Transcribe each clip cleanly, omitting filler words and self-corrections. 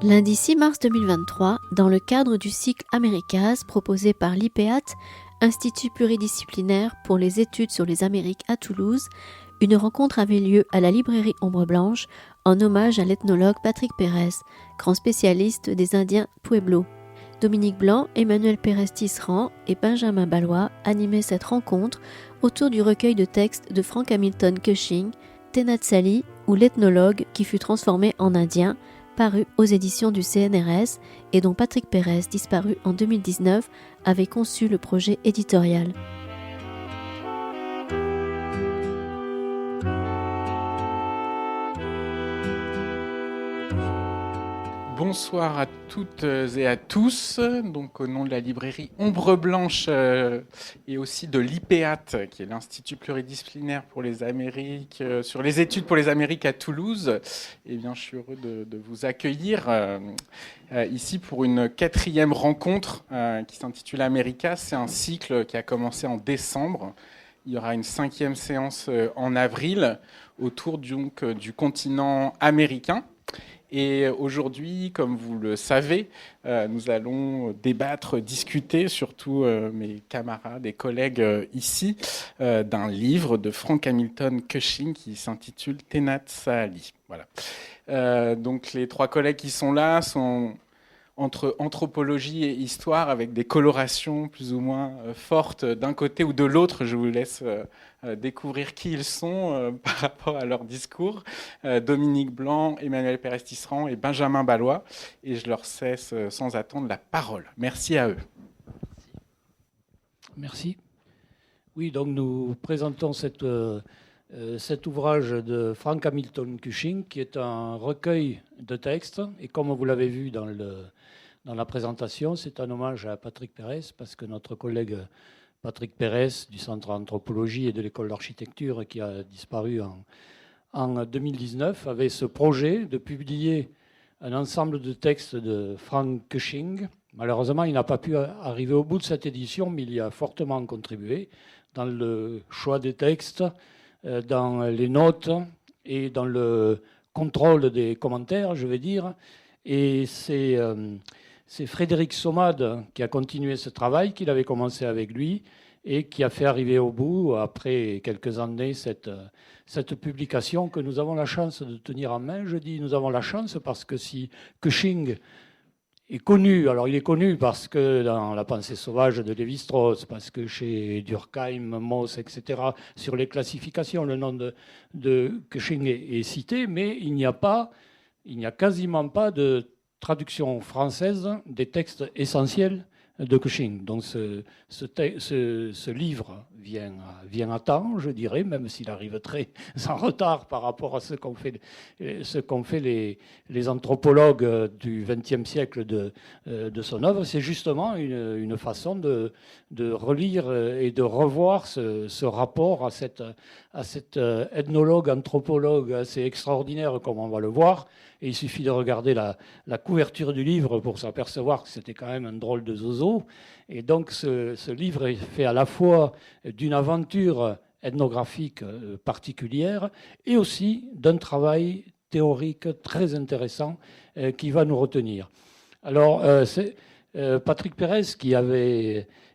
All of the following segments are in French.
Lundi 6 mars 2023, dans le cadre du cycle Américas proposé par l'IPEAT, Institut pluridisciplinaire pour les études sur les Amériques à Toulouse, une rencontre avait lieu à la librairie Ombre Blanche en hommage à l'ethnologue Patrick Pérez, grand spécialiste des Indiens Pueblo. Dominique Blanc, Emmanuel Pérez-Tisserand et Benjamin Ballois animaient cette rencontre autour du recueil de textes de Frank Hamilton Cushing, Tenatsali ou l'ethnologue qui fut transformé en indien, paru aux éditions du CNRS et dont Patrick Pérez, disparu en 2019, avait conçu le projet éditorial. Bonsoir à toutes et à tous. Donc, au nom de la librairie Ombre Blanche et aussi de l'IPEAT, qui est l'Institut pluridisciplinaire pour les Amériques, sur les études pour les Amériques à Toulouse, eh bien, je suis heureux de vous accueillir ici pour une 4e rencontre qui s'intitule Américas. C'est un cycle qui a commencé en décembre. Il y aura une 5e séance en avril autour donc, du continent américain. Et aujourd'hui, comme vous le savez, nous allons débattre, discuter, surtout mes camarades et collègues ici, d'un livre de Frank Hamilton Cushing qui s'intitule Tenatsali. Voilà. Donc les 3 collègues qui sont là sont entre anthropologie et histoire, avec des colorations plus ou moins fortes d'un côté ou de l'autre. Je vous laisse découvrir qui ils sont par rapport à leur discours. Dominique Blanc, Emmanuel Pérez-Tisserand et Benjamin Ballois. Et je leur cesse sans attendre la parole. Merci à eux. Merci. Oui, donc nous présentons cet ouvrage de Frank Hamilton Cushing, qui est un recueil de textes. Et comme vous l'avez vu dans la présentation, c'est un hommage à Patrick Pérez, parce que notre collègue Patrick Pérez, du Centre d'anthropologie et de l'école d'architecture, qui a disparu en 2019, avait ce projet de publier un ensemble de textes de Frank Cushing. Malheureusement, il n'a pas pu arriver au bout de cette édition, mais il y a fortement contribué dans le choix des textes, dans les notes et dans le contrôle des commentaires, je vais dire. Et c'est Frédéric Sommade qui a continué ce travail, qu'il avait commencé avec lui et qui a fait arriver au bout, après quelques années, cette publication que nous avons la chance de tenir en main. Je dis nous avons la chance parce que si Cushing est connu, alors il est connu parce que dans La pensée sauvage de Lévi-Strauss, parce que chez Durkheim, Mauss, etc., sur les classifications, le nom de Cushing est cité, mais il n'y a quasiment pas de traduction française des textes essentiels de Cushing. Donc ce livre vient à temps, je dirais, même s'il arrive très en retard par rapport à ce qu'ont fait les anthropologues du XXe siècle de son œuvre. C'est justement une façon de relire et de revoir ce rapport à cet ethnologue, anthropologue assez extraordinaire, comme on va le voir. Et il suffit de regarder la couverture du livre pour s'apercevoir que c'était quand même un drôle de zozo. Et donc ce livre est fait à la fois d'une aventure ethnographique particulière et aussi d'un travail théorique très intéressant qui va nous retenir. Alors c'est Patrick Pérez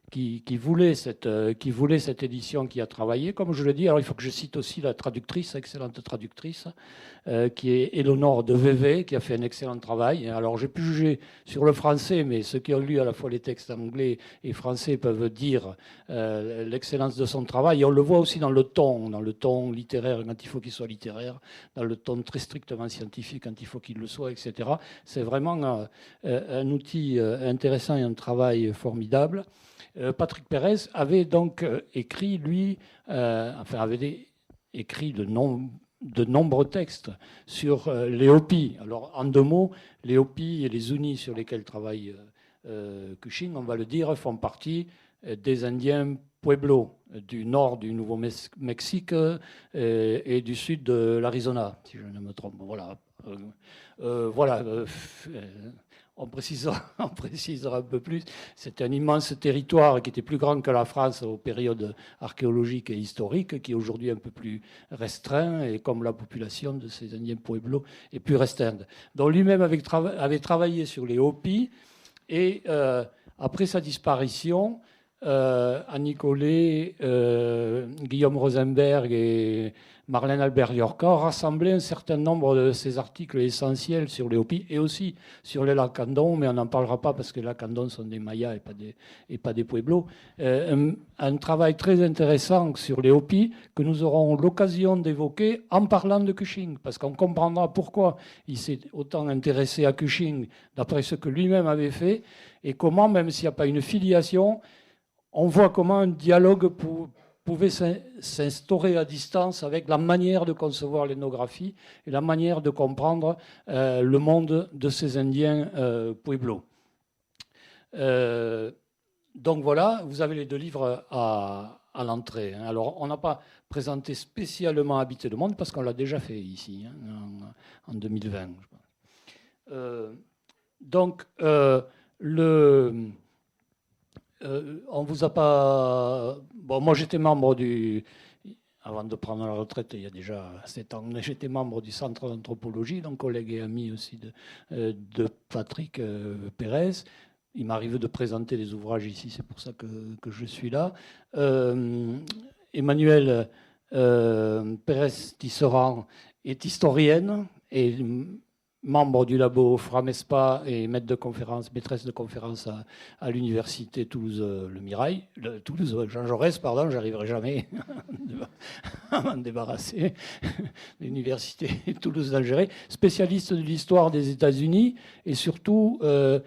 qui voulait cette édition, qui a travaillé, comme je le dis. Alors il faut que je cite aussi la traductrice, excellente traductrice, qui est Éléonore de Vévé, qui a fait un excellent travail. Alors j'ai pu juger sur le français, mais ceux qui ont lu à la fois les textes anglais et français peuvent dire l'excellence de son travail. Et on le voit aussi dans le ton littéraire quand il faut qu'il soit littéraire, dans le ton très strictement scientifique quand il faut qu'il le soit, etc. C'est vraiment un outil intéressant et un travail formidable. Patrick Pérez avait donc écrit, lui, avait écrit de nombreux textes sur les Hopis. Alors, en 2 mots, les Hopis et les Zuni sur lesquels travaille Cushing, on va le dire, font partie des Indiens Pueblo, du nord du Nouveau-Mexique et du sud de l'Arizona, si je ne me trompe. Voilà. on précisera un peu plus. C'était un immense territoire qui était plus grand que la France aux périodes archéologiques et historiques, qui est aujourd'hui un peu plus restreint, et comme la population de ces Indiens Pueblo est plus restreinte. Donc lui-même avait travaillé sur les Hopis, et après sa disparition, Annie Collet, Guillaume Rosenberg et Marlène Albert-Yorka ont rassemblé un certain nombre de ces articles essentiels sur les Hopis et aussi sur les Lacandons, mais on n'en parlera pas parce que les Lacandons sont des Mayas et pas des Pueblos. Un travail très intéressant sur les Hopis que nous aurons l'occasion d'évoquer en parlant de Cushing, parce qu'on comprendra pourquoi il s'est autant intéressé à Cushing d'après ce que lui-même avait fait, et comment, même s'il n'y a pas une filiation, on voit comment un dialogue pouvait s'instaurer à distance avec la manière de concevoir l'ethnographie et la manière de comprendre le monde de ces Indiens Pueblo. Donc voilà, vous avez les 2 livres à l'entrée. Alors, on n'a pas présenté spécialement Habiter le monde parce qu'on l'a déjà fait ici, en 2020. Donc, on vous a pas. Bon, moi j'étais membre avant de prendre la retraite, il y a déjà 7 ans, j'étais membre du Centre d'anthropologie, donc collègue et ami aussi de Patrick Pérez. Il m'arrive de présenter des ouvrages ici, c'est pour ça que je suis là. Emmanuelle Pérez-Tisserand est historienne et membre du labo Framespa et maîtresse de conférence à l'université Toulouse-Le Mirail. Toulouse, Jean Jaurès, pardon, j'arriverai jamais à m'en débarrasser. L'université Toulouse d'Algérie, spécialiste de l'histoire des États-Unis et surtout de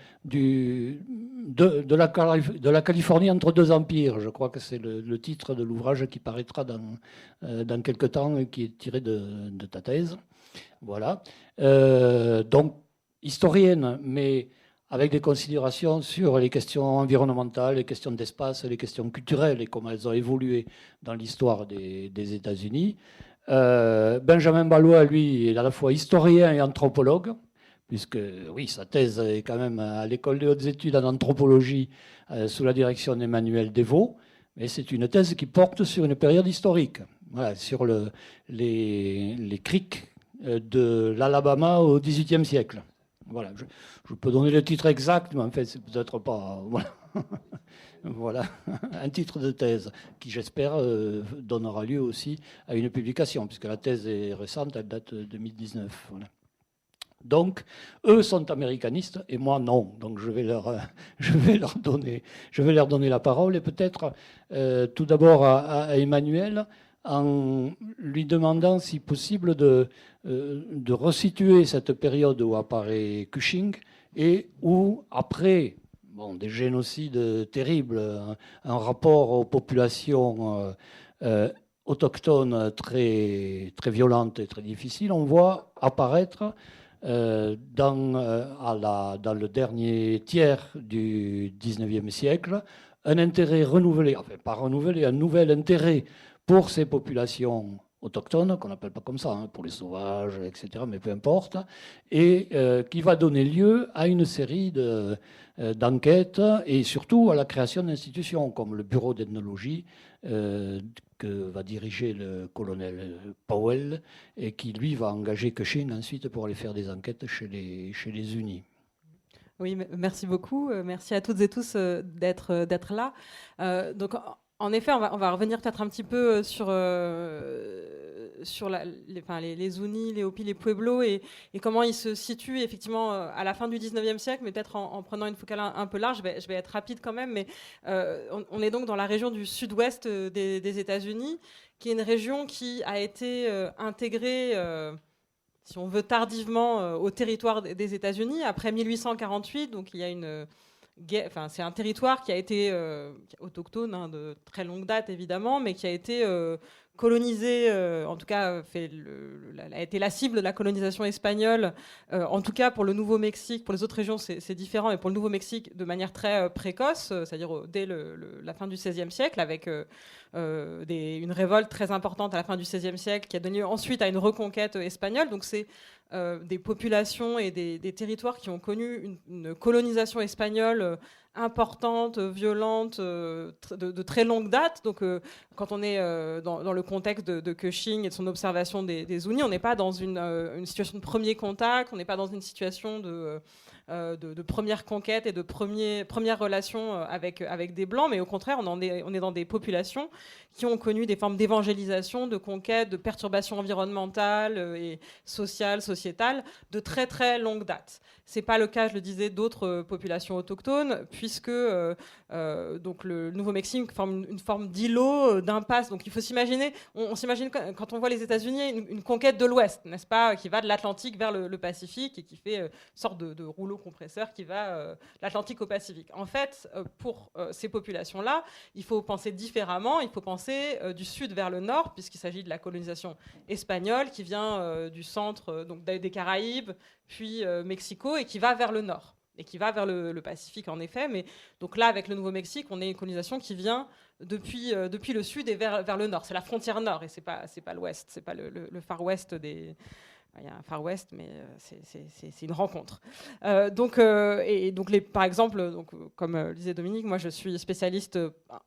la Californie entre 2 empires. Je crois que c'est le titre de l'ouvrage qui paraîtra dans quelques temps et qui est tiré de ta thèse. Voilà. Donc, historienne, mais avec des considérations sur les questions environnementales, les questions d'espace, les questions culturelles et comment elles ont évolué dans l'histoire des États-Unis. Benjamin Ballois, lui, est à la fois historien et anthropologue, puisque, oui, sa thèse est quand même à l'École des hautes études en anthropologie sous la direction d'Emmanuel Devaux, mais c'est une thèse qui porte sur une période historique, voilà, sur les creeks de l'Alabama au XVIIIe siècle. Voilà, je peux donner le titre exact, mais en fait, c'est peut-être pas... Voilà. Voilà, un titre de thèse qui, j'espère, donnera lieu aussi à une publication, puisque la thèse est récente, elle date de 2019. Voilà. Donc, eux sont américanistes et moi non. Donc, je vais leur donner la parole et peut-être tout d'abord à Emmanuel, en lui demandant, si possible, de resituer cette période où apparaît Cushing et où, après des génocides terribles, un rapport aux populations autochtones très, très violentes et très difficiles, on voit apparaître dans le dernier tiers du XIXe siècle un intérêt renouvelé, enfin pas renouvelé, un nouvel intérêt pour ces populations autochtones, qu'on n'appelle pas comme ça, pour les sauvages, etc., mais peu importe, et qui va donner lieu à une série d'enquêtes et surtout à la création d'institutions comme le Bureau d'ethnologie que va diriger le colonel Powell et qui, lui, va engager Cushing ensuite pour aller faire des enquêtes chez les Unis. Oui, merci beaucoup. Merci à toutes et tous d'être là. Donc, en effet, on va revenir peut-être un petit peu sur les Zunis, les Hopis, les Pueblos et comment ils se situent effectivement à la fin du 19e siècle, mais peut-être en prenant une focale un peu large. Je vais être rapide quand même, mais on est donc dans la région du sud-ouest des États-Unis, qui est une région qui a été intégrée, si on veut, tardivement au territoire des États-Unis, après 1848. Donc il y a c'est un territoire qui a été autochtone de très longue date, évidemment, mais qui a été colonisé, en tout cas a été la cible de la colonisation espagnole, en tout cas pour le Nouveau-Mexique. Pour les autres régions c'est différent, mais pour le Nouveau-Mexique de manière très précoce, c'est-à-dire dès la fin du XVIe siècle, avec une révolte très importante à la fin du XVIe siècle qui a donné ensuite à une reconquête espagnole. Donc c'est des populations et des territoires qui ont connu une colonisation espagnole importante, violente, de très longue date. Donc, quand on est dans le contexte de Cushing et de son observation des Zuni, on n'est pas dans une situation de premier contact, on n'est pas dans une situation de première conquête et de première relation avec des Blancs, mais au contraire, on est dans des populations qui ont connu des formes d'évangélisation, de conquête, de perturbations environnementales et sociales, sociétales, de très très longue date. C'est pas le cas, je le disais, d'autres populations autochtones, puisque donc le Nouveau-Mexique forme une forme d'îlot, d'impasse. Donc il faut s'imaginer, on s'imagine quand on voit les États-Unis une conquête de l'Ouest, n'est-ce pas, qui va de l'Atlantique vers le Pacifique et qui fait une sorte de rouleau compresseur qui va de l'Atlantique au Pacifique. En fait, pour ces populations-là, il faut penser différemment. Il faut penser du sud vers le nord, puisqu'il s'agit de la colonisation espagnole qui vient du centre, donc des Caraïbes, puis Mexico, et qui va vers le nord, et qui va vers le Pacifique, en effet. Mais donc là, avec le Nouveau-Mexique, on a une colonisation qui vient depuis le sud et vers le nord. C'est la frontière nord, et c'est pas l'ouest, c'est pas le Far West des... Il y a un Far West, mais c'est une rencontre. Donc, par exemple, comme le disait Dominique, moi je suis spécialiste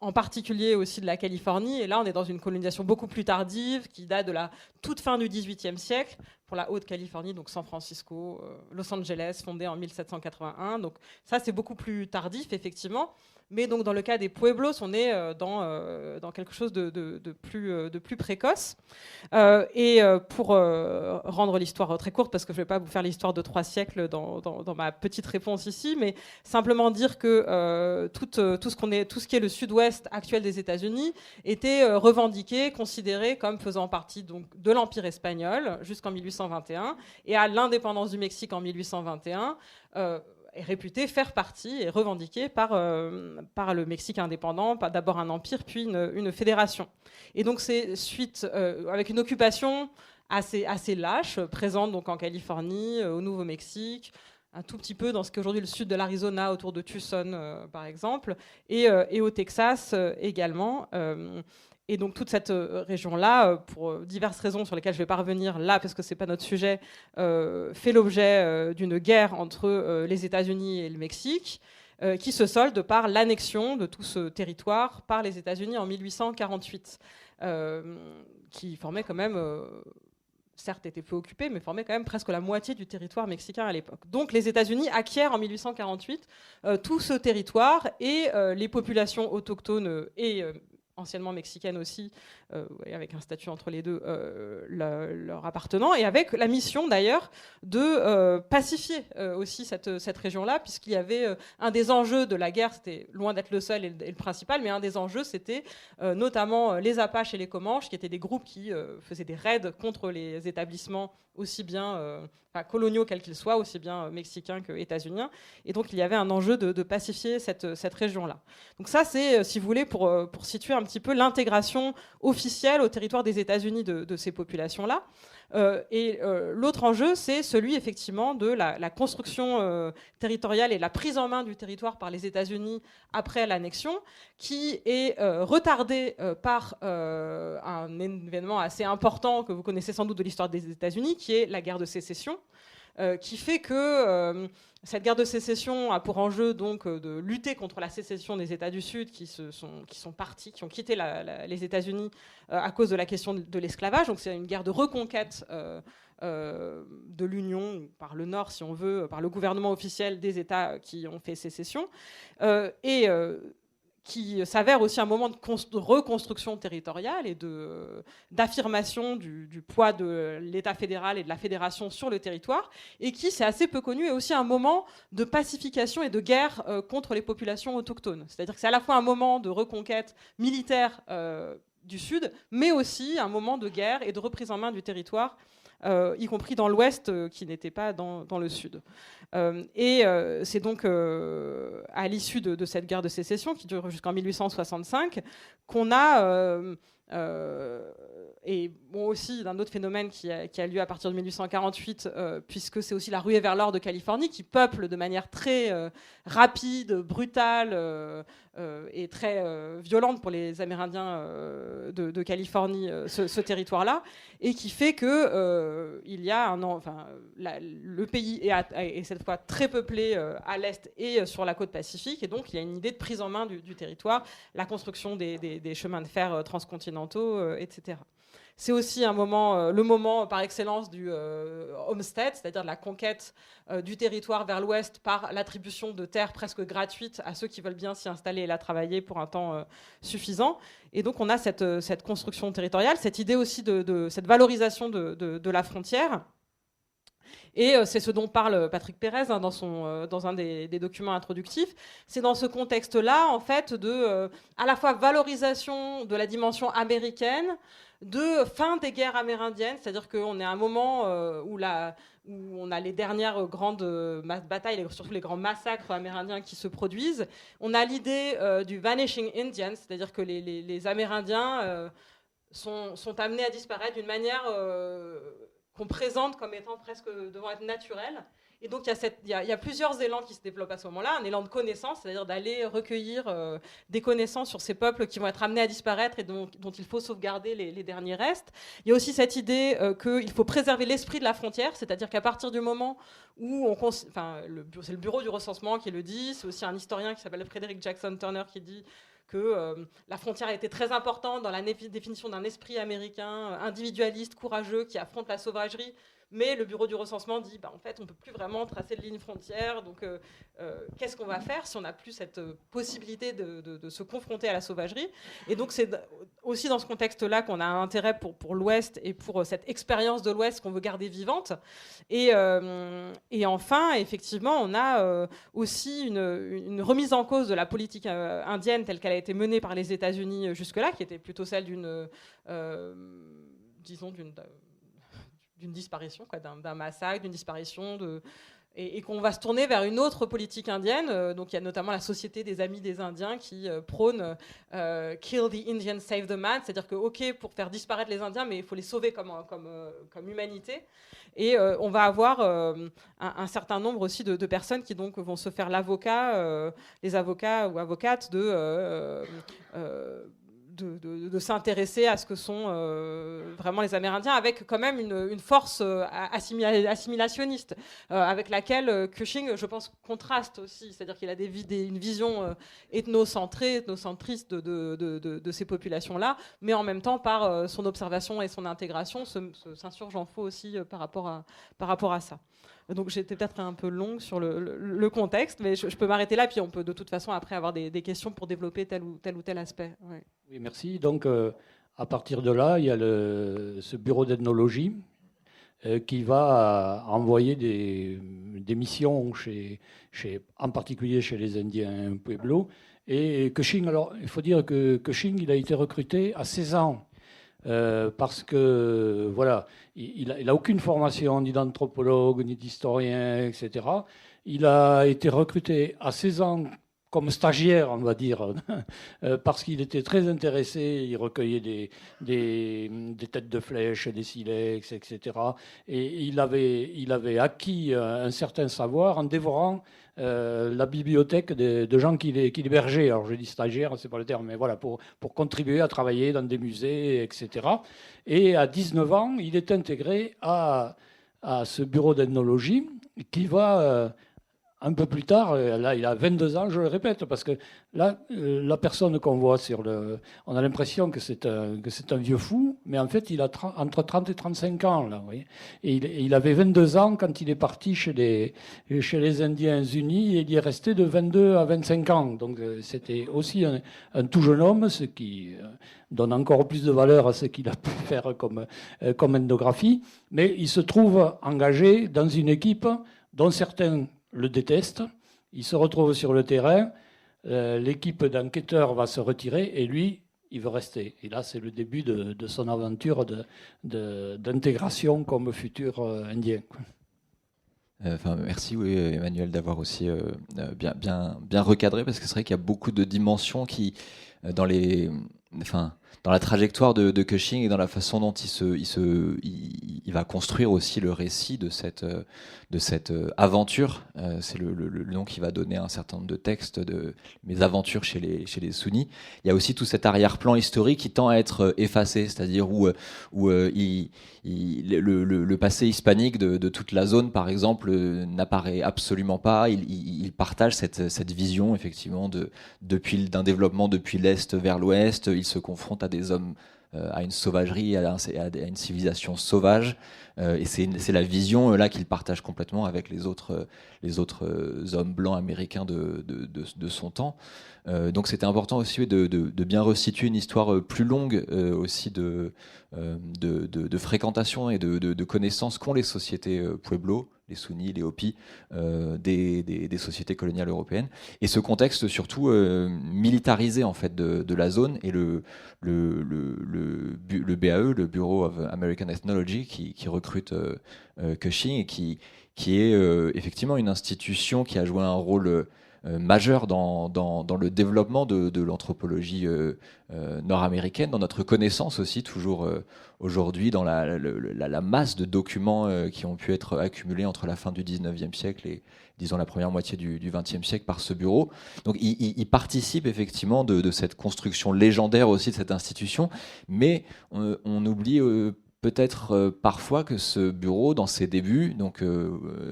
en particulier aussi de la Californie. Et là, on est dans une colonisation beaucoup plus tardive qui date de la toute fin du XVIIIe siècle pour la Haute-Californie, donc San Francisco, Los Angeles, fondée en 1781. Donc ça, c'est beaucoup plus tardif, effectivement. Mais donc, dans le cas des Pueblos, on est dans quelque chose de plus précoce. Pour rendre l'histoire très courte, parce que je ne vais pas vous faire l'histoire de 3 siècles dans ma petite réponse ici, mais simplement dire que tout ce qui est le sud-ouest actuel des États-Unis était revendiqué, considéré comme faisant partie donc, de l'Empire espagnol jusqu'en 1821, et à l'indépendance du Mexique en 1821, est réputé faire partie et revendiqué par le Mexique indépendant, d'abord un empire, puis une fédération. Et donc c'est suite, avec une occupation assez lâche, présente donc en Californie, au Nouveau-Mexique, un tout petit peu dans ce qu'est aujourd'hui le sud de l'Arizona, autour de Tucson par exemple, et au Texas également. Et donc toute cette région-là, pour diverses raisons sur lesquelles je ne vais pas revenir là, parce que ce n'est pas notre sujet, fait l'objet d'une guerre entre les États-Unis et le Mexique, qui se solde par l'annexion de tout ce territoire par les États-Unis en 1848, qui formait quand même... certes était peu occupé, mais formait quand même presque la moitié du territoire mexicain à l'époque. Donc les États-Unis acquièrent en 1848 tout ce territoire et les populations autochtones et anciennement mexicaine aussi, avec un statut entre les deux leur appartenant, et avec la mission d'ailleurs de pacifier aussi cette région-là, puisqu'il y avait un des enjeux de la guerre, c'était loin d'être le seul et le principal, mais un des enjeux c'était notamment les Apaches et les Comanches, qui étaient des groupes qui faisaient des raids contre les établissements aussi bien coloniaux quels qu'ils soient, aussi bien mexicains que états-uniens, et donc il y avait un enjeu de pacifier cette région-là. Donc ça c'est, si vous voulez, pour situer un petit peu l'intégration officielle au territoire des États-Unis de ces populations-là. L'autre enjeu, c'est celui effectivement de la construction territoriale et la prise en main du territoire par les États-Unis après l'annexion, qui est retardée par un événement assez important que vous connaissez sans doute de l'histoire des États-Unis, qui est la guerre de sécession, qui fait que cette guerre de sécession a pour enjeu donc de lutter contre la sécession des États du Sud qui sont partis, qui ont quitté les États-Unis à cause de la question de l'esclavage. Donc c'est une guerre de reconquête de l'Union par le Nord, si on veut, par le gouvernement officiel des États qui ont fait sécession, qui s'avère aussi un moment de reconstruction territoriale et d'affirmation du poids de l'État fédéral et de la fédération sur le territoire, et qui, c'est assez peu connu, est aussi un moment de pacification et de guerre contre les populations autochtones. C'est-à-dire que c'est à la fois un moment de reconquête militaire du Sud, mais aussi un moment de guerre et de reprise en main du territoire, y compris dans l'Ouest, qui n'était pas dans le Sud. C'est donc à l'issue de cette guerre de sécession, qui dure jusqu'en 1865, qu'on a et bon, aussi d'un autre phénomène qui a lieu à partir de 1848, puisque c'est aussi la ruée vers l'or de Californie qui peuple de manière très rapide, brutale et très violente pour les Amérindiens de Californie, ce territoire-là, et qui fait que il y a le pays est cette fois très peuplé à l'est et sur la côte pacifique, et donc il y a une idée de prise en main du territoire, la construction des chemins de fer transcontinentaux, etc. C'est aussi le moment par excellence du homestead, c'est-à-dire de la conquête du territoire vers l'ouest par l'attribution de terres presque gratuites à ceux qui veulent bien s'y installer et la travailler pour un temps suffisant. Et donc on a cette construction territoriale, cette idée aussi de cette valorisation de la frontière. Et c'est ce dont parle Patrick Pérez dans un des documents introductifs. C'est dans ce contexte-là, en fait, à la fois valorisation de la dimension américaine, de fin des guerres amérindiennes, c'est-à-dire qu'on est à un moment où on a les dernières grandes batailles, surtout les grands massacres amérindiens qui se produisent. On a l'idée du vanishing Indian, c'est-à-dire que les Amérindiens sont amenés à disparaître d'une manière qu'on présente comme étant presque devant être naturelle. Et donc il y a plusieurs élans qui se développent à ce moment-là. Un élan de connaissance, c'est-à-dire d'aller recueillir des connaissances sur ces peuples qui vont être amenés à disparaître et dont il faut sauvegarder les derniers restes. Il y a aussi cette idée qu'il faut préserver l'esprit de la frontière, c'est-à-dire qu'à partir du moment où c'est le bureau du recensement qui le dit, c'est aussi un historien qui s'appelle Frederick Jackson Turner qui dit que la frontière a été très importante dans la définition d'un esprit américain individualiste, courageux, qui affronte la sauvagerie. Mais le bureau du recensement dit, en fait, on ne peut plus vraiment tracer de ligne frontière. Donc, qu'est-ce qu'on va faire si on n'a plus cette possibilité de se confronter à la sauvagerie? Et donc, c'est aussi dans ce contexte-là qu'on a un intérêt pour l'Ouest et pour cette expérience de l'Ouest qu'on veut garder vivante. Et enfin, effectivement, on a aussi une remise en cause de la politique indienne telle qu'elle a été menée par les États-Unis jusque-là, qui était plutôt celle d'une disparition, d'un massacre, d'une disparition, et qu'on va se tourner vers une autre politique indienne. Donc il y a notamment la Société des Amis des Indiens qui prône Kill the Indian, Save the Man, c'est-à-dire que, OK, pour faire disparaître les Indiens, mais il faut les sauver comme humanité. Et on va avoir un certain nombre aussi de personnes qui donc vont se faire les avocats ou avocates de s'intéresser à ce que sont vraiment les Amérindiens, avec quand même une force assimilationniste avec laquelle Cushing, je pense, contraste aussi. C'est-à-dire qu'il a une vision ethnocentriste de ces populations-là, mais en même temps, par son observation et son intégration, s'insurge en faux aussi par rapport à ça. Donc j'étais peut-être un peu longue sur le contexte, mais je peux m'arrêter là, puis on peut de toute façon après avoir des questions pour développer tel ou tel aspect. Ouais. Oui, merci. Donc à partir de là, il y a ce bureau d'ethnologie qui va envoyer des missions en particulier chez les Indiens Pueblo. Et Cushing, alors il faut dire que Cushing, il a été recruté à 16 ans. Parce que voilà, il n'a aucune formation ni d'anthropologue, ni d'historien, etc. Il a été recruté à 16 ans comme stagiaire, on va dire, parce qu'il était très intéressé, il recueillait des têtes de flèches, des silex, etc. Et il avait acquis un certain savoir en dévorant la bibliothèque de gens qui l'hébergeaient. Alors je dis stagiaire, c'est pas le terme, mais voilà, pour contribuer à travailler dans des musées, etc. Et à 19 ans, il est intégré à ce bureau d'ethnologie qui va... un peu plus tard, là, il a 22 ans, je le répète, parce que là, la personne qu'on voit on a l'impression que c'est un vieux fou, mais en fait, il a entre 30 et 35 ans, là, vous voyez. Et il avait 22 ans quand il est parti chez les Indiens Unis, et il y est resté de 22 à 25 ans. Donc, c'était aussi un tout jeune homme, ce qui donne encore plus de valeur à ce qu'il a pu faire comme ethnographie. Mais il se trouve engagé dans une équipe dont certains le déteste, il se retrouve sur le terrain, l'équipe d'enquêteurs va se retirer et lui, il veut rester. Et là, c'est le début de son aventure d'intégration comme futur Indien. Merci oui, Emmanuel d'avoir aussi bien recadré, parce que c'est vrai qu'il y a beaucoup de dimensions qui, dans les dans la trajectoire de Cushing et dans la façon dont il va construire aussi le récit de cette aventure. C'est le nom qu'il va donner à un certain nombre de textes de mes aventures chez les sunnis. Il y a aussi tout cet arrière-plan historique qui tend à être effacé, c'est-à-dire où le passé hispanique de toute la zone, par exemple, n'apparaît absolument pas. Il partage cette vision, effectivement, d'un développement depuis l'Est vers l'Ouest. Il se confronte à des hommes, à une sauvagerie, à une civilisation sauvage. Et c'est la vision là qu'il partage complètement avec les autres hommes blancs américains de son temps. Donc c'était important aussi de bien resituer une histoire plus longue aussi de fréquentation et de connaissances qu'ont les sociétés pueblo, les sunnis, les hopis, des sociétés coloniales européennes. Et ce contexte surtout militarisé en fait de la zone, et le BAE, le Bureau of American Ethnology, qui recrute Cushing et qui est effectivement une institution qui a joué un rôle majeur dans le développement de l'anthropologie nord-américaine, dans notre connaissance aussi, toujours aujourd'hui, dans la masse de documents qui ont pu être accumulés entre la fin du 19e siècle et, disons, la première moitié du 20e siècle par ce bureau. Donc il participe effectivement de cette construction légendaire aussi de cette institution, mais on oublie peut-être parfois que ce bureau, dans ses débuts, donc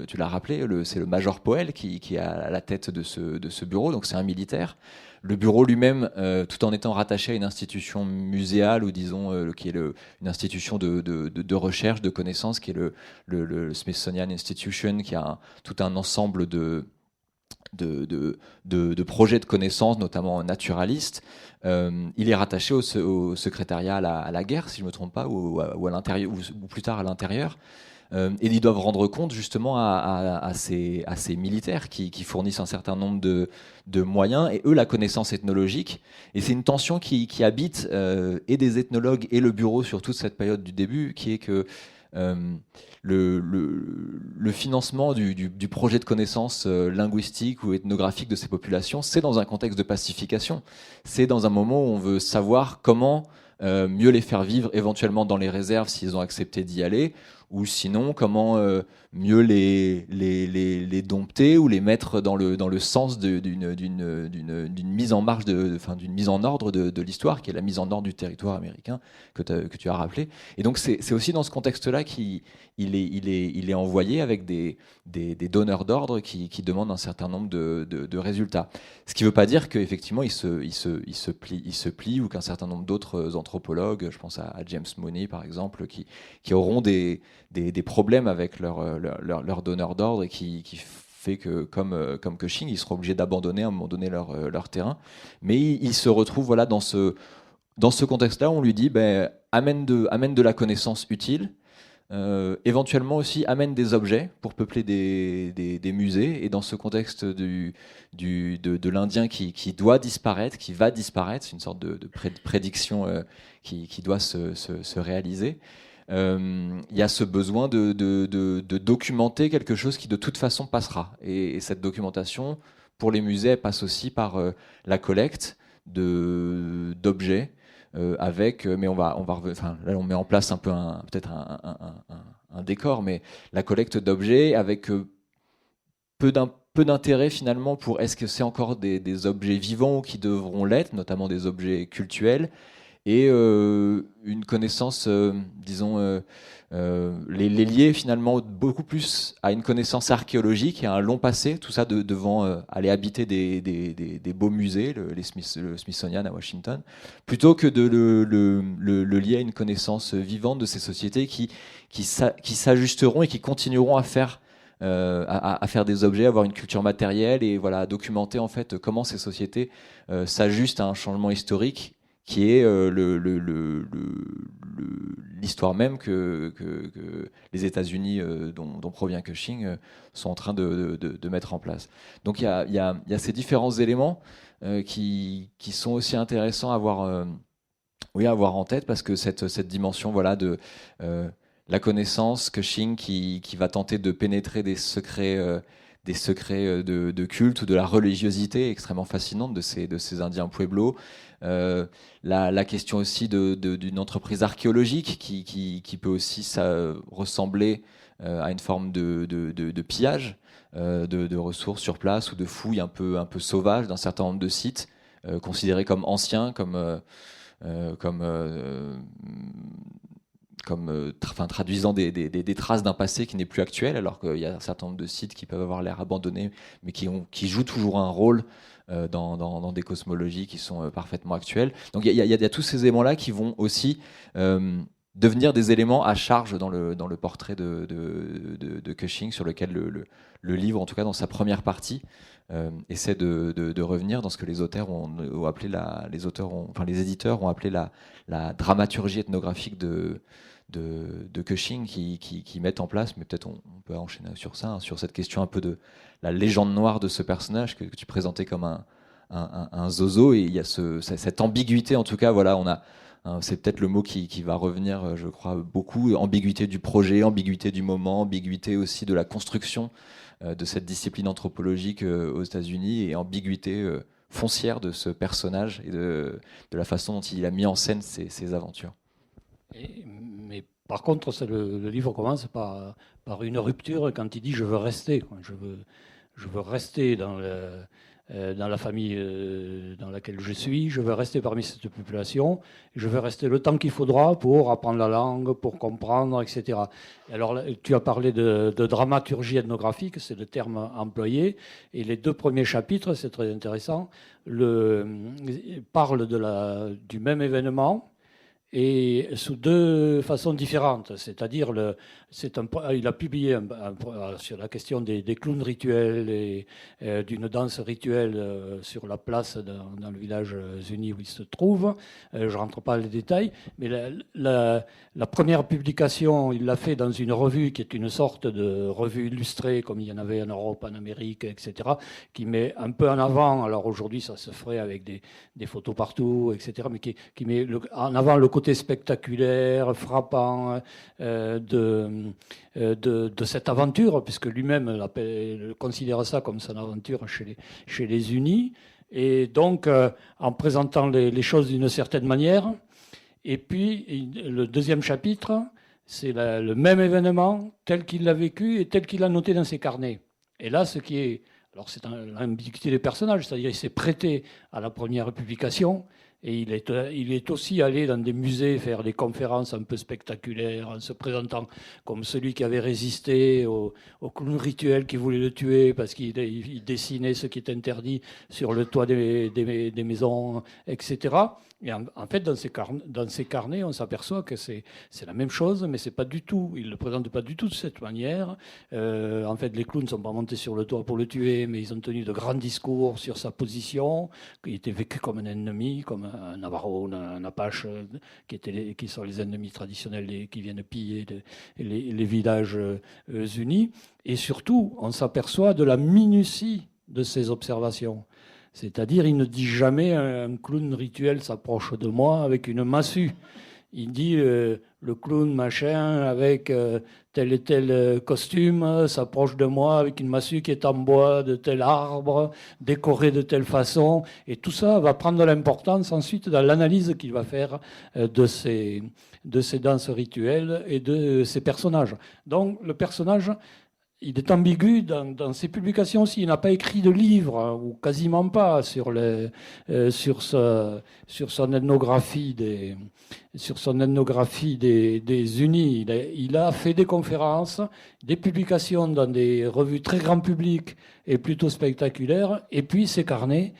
tu l'as rappelé, c'est le Major Powell qui est à la tête de ce bureau, donc c'est un militaire. Le bureau lui-même, tout en étant rattaché à une institution muséale, ou disons qui est une institution de recherche, de connaissances, qui est le Smithsonian Institution, qui a tout un ensemble de projets de connaissances, notamment naturalistes. Il est rattaché au secrétariat à la guerre, si je ne me trompe pas, ou à l'intérieur, ou plus tard à l'intérieur. Et ils doivent rendre compte justement à ces militaires qui fournissent un certain nombre de moyens, et eux la connaissance ethnologique. Et c'est une tension qui habite et des ethnologues et le bureau sur toute cette période du début, qui est que le financement du projet de connaissance linguistique ou ethnographique de ces populations, c'est dans un contexte de pacification. C'est dans un moment où on veut savoir comment mieux les faire vivre éventuellement dans les réserves s'ils ont accepté d'y aller, ou sinon comment mieux les dompter ou les mettre dans le sens d'une mise en marche, d'une mise en ordre de l'histoire, qui est la mise en ordre du territoire américain que tu as rappelé. Et donc c'est aussi dans ce contexte-là qu'il est envoyé avec des donneurs d'ordre qui demandent un certain nombre de résultats. Ce qui ne veut pas dire qu'effectivement il se plie, ou qu'un certain nombre d'autres anthropologues, je pense à James Mooney par exemple, qui auront des problèmes avec leur donneur d'ordre, et qui fait que, comme Cushing, ils seront obligés d'abandonner à un moment donné leur terrain. Mais il se retrouve voilà, dans ce contexte-là, on lui dit amène de la connaissance utile, éventuellement aussi amène des objets pour peupler des musées. Et dans ce contexte de l'Indien qui doit disparaître, qui va disparaître, c'est une sorte de prédiction qui doit se réaliser. Il y a ce besoin de documenter quelque chose qui de toute façon passera. Et cette documentation, pour les musées, elle passe aussi par la collecte d'objets, mais là on met en place un peu peut-être un décor, mais la collecte d'objets avec peu d'intérêt finalement pour est-ce que c'est encore des objets vivants ou qui devront l'être, notamment des objets cultuels, et une connaissance, disons, les lier finalement beaucoup plus à une connaissance archéologique et à un long passé, tout ça devant aller habiter des beaux musées, le Smithsonian à Washington, plutôt que de le lier à une connaissance vivante de ces sociétés qui s'ajusteront et qui continueront à faire des objets, avoir une culture matérielle, et voilà, documenter en fait comment ces sociétés s'ajustent à un changement historique qui est l'histoire même que les États-Unis, dont provient Cushing, sont en train de mettre en place. Donc il y a ces différents éléments qui sont aussi intéressants à avoir en tête, parce que cette dimension de la connaissance, Cushing qui va tenter de pénétrer des secrets des secrets de culte ou de la religiosité extrêmement fascinante de ces Indiens Pueblo. La question aussi d'une entreprise archéologique qui peut aussi ressembler à une forme de pillage de ressources sur place ou de fouilles un peu sauvages d'un certain nombre de sites considérés comme anciens, traduisant des traces d'un passé qui n'est plus actuel, alors qu'il y a un certain nombre de sites qui peuvent avoir l'air abandonnés, mais qui jouent toujours un rôle dans des cosmologies qui sont parfaitement actuelles. Donc il y a tous ces éléments-là qui vont aussi devenir des éléments à charge dans le portrait de Cushing, sur lequel le livre, en tout cas dans sa première partie, essaie de revenir dans ce que les auteurs ont appelé les éditeurs ont appelé la dramaturgie ethnographique de Cushing, qui mettent en place, mais peut-être on peut enchaîner sur ça, hein, sur cette question un peu de la légende noire de ce personnage que tu présentais comme un zozo, et il y a cette ambiguïté, en tout cas, voilà, c'est peut-être le mot qui va revenir, je crois, beaucoup, ambiguïté du projet, ambiguïté du moment, ambiguïté aussi de la construction de cette discipline anthropologique aux États-Unis, et ambiguïté foncière de ce personnage et de la façon dont il a mis en scène ses aventures. Mais par contre, le livre commence par une rupture quand il dit « je veux rester ». Je veux rester dans la famille dans laquelle je suis, je veux rester parmi cette population, je veux rester le temps qu'il faudra pour apprendre la langue, pour comprendre, etc. Et alors, tu as parlé de dramaturgie ethnographique, c'est le terme employé, et les 2 premiers chapitres, c'est très intéressant, parlent du même événement, et sous 2 façons différentes. C'est-à-dire, il a publié sur la question des clowns rituels et d'une danse rituelle sur la place dans le village uni où il se trouve. Je ne rentre pas dans les détails, mais la première publication, il l'a fait dans une revue qui est une sorte de revue illustrée, comme il y en avait en Europe, en Amérique, etc., qui met un peu en avant, alors aujourd'hui ça se ferait avec des photos partout, etc., mais qui met en avant le côté spectaculaire, frappant de cette aventure, puisque lui-même considère ça comme son aventure chez les Unis, et donc en présentant les choses d'une certaine manière. Et puis le 2e chapitre, c'est le même événement tel qu'il l'a vécu et tel qu'il l'a noté dans ses carnets. Et là, alors c'est l'ambiguïté des personnages, c'est-à-dire il s'est prêté à la première publication. Et il est aussi allé dans des musées faire des conférences un peu spectaculaires, en se présentant comme celui qui avait résisté au clown rituel qui voulait le tuer parce qu'il dessinait ce qui est interdit sur le toit des maisons, etc. Et en fait, dans ces carnets, on s'aperçoit que c'est la même chose, mais c'est pas du tout. Il ne le présente pas du tout de cette manière. En fait, les clowns ne sont pas montés sur le toit pour le tuer, mais ils ont tenu de grands discours sur sa position, qu'il était vécu comme un ennemi, comme un Navajo, un Apache, qui sont les ennemis traditionnels qui viennent piller les villages unis. Et surtout, on s'aperçoit de la minutie de ces observations. C'est-à-dire, il ne dit jamais un clown rituel s'approche de moi avec une massue. Il dit le clown machin avec tel et tel costume s'approche de moi avec une massue qui est en bois de tel arbre, décorée de telle façon. Et tout ça va prendre de l'importance ensuite dans l'analyse qu'il va faire de ces danses rituelles et de ces personnages. Donc le personnage, il est ambigu dans ses publications aussi. Il n'a pas écrit de livre, ou quasiment pas, sur son ethnographie des Unis. Il a fait des conférences, des publications dans des revues très grand public et plutôt spectaculaires, et puis ses carnets,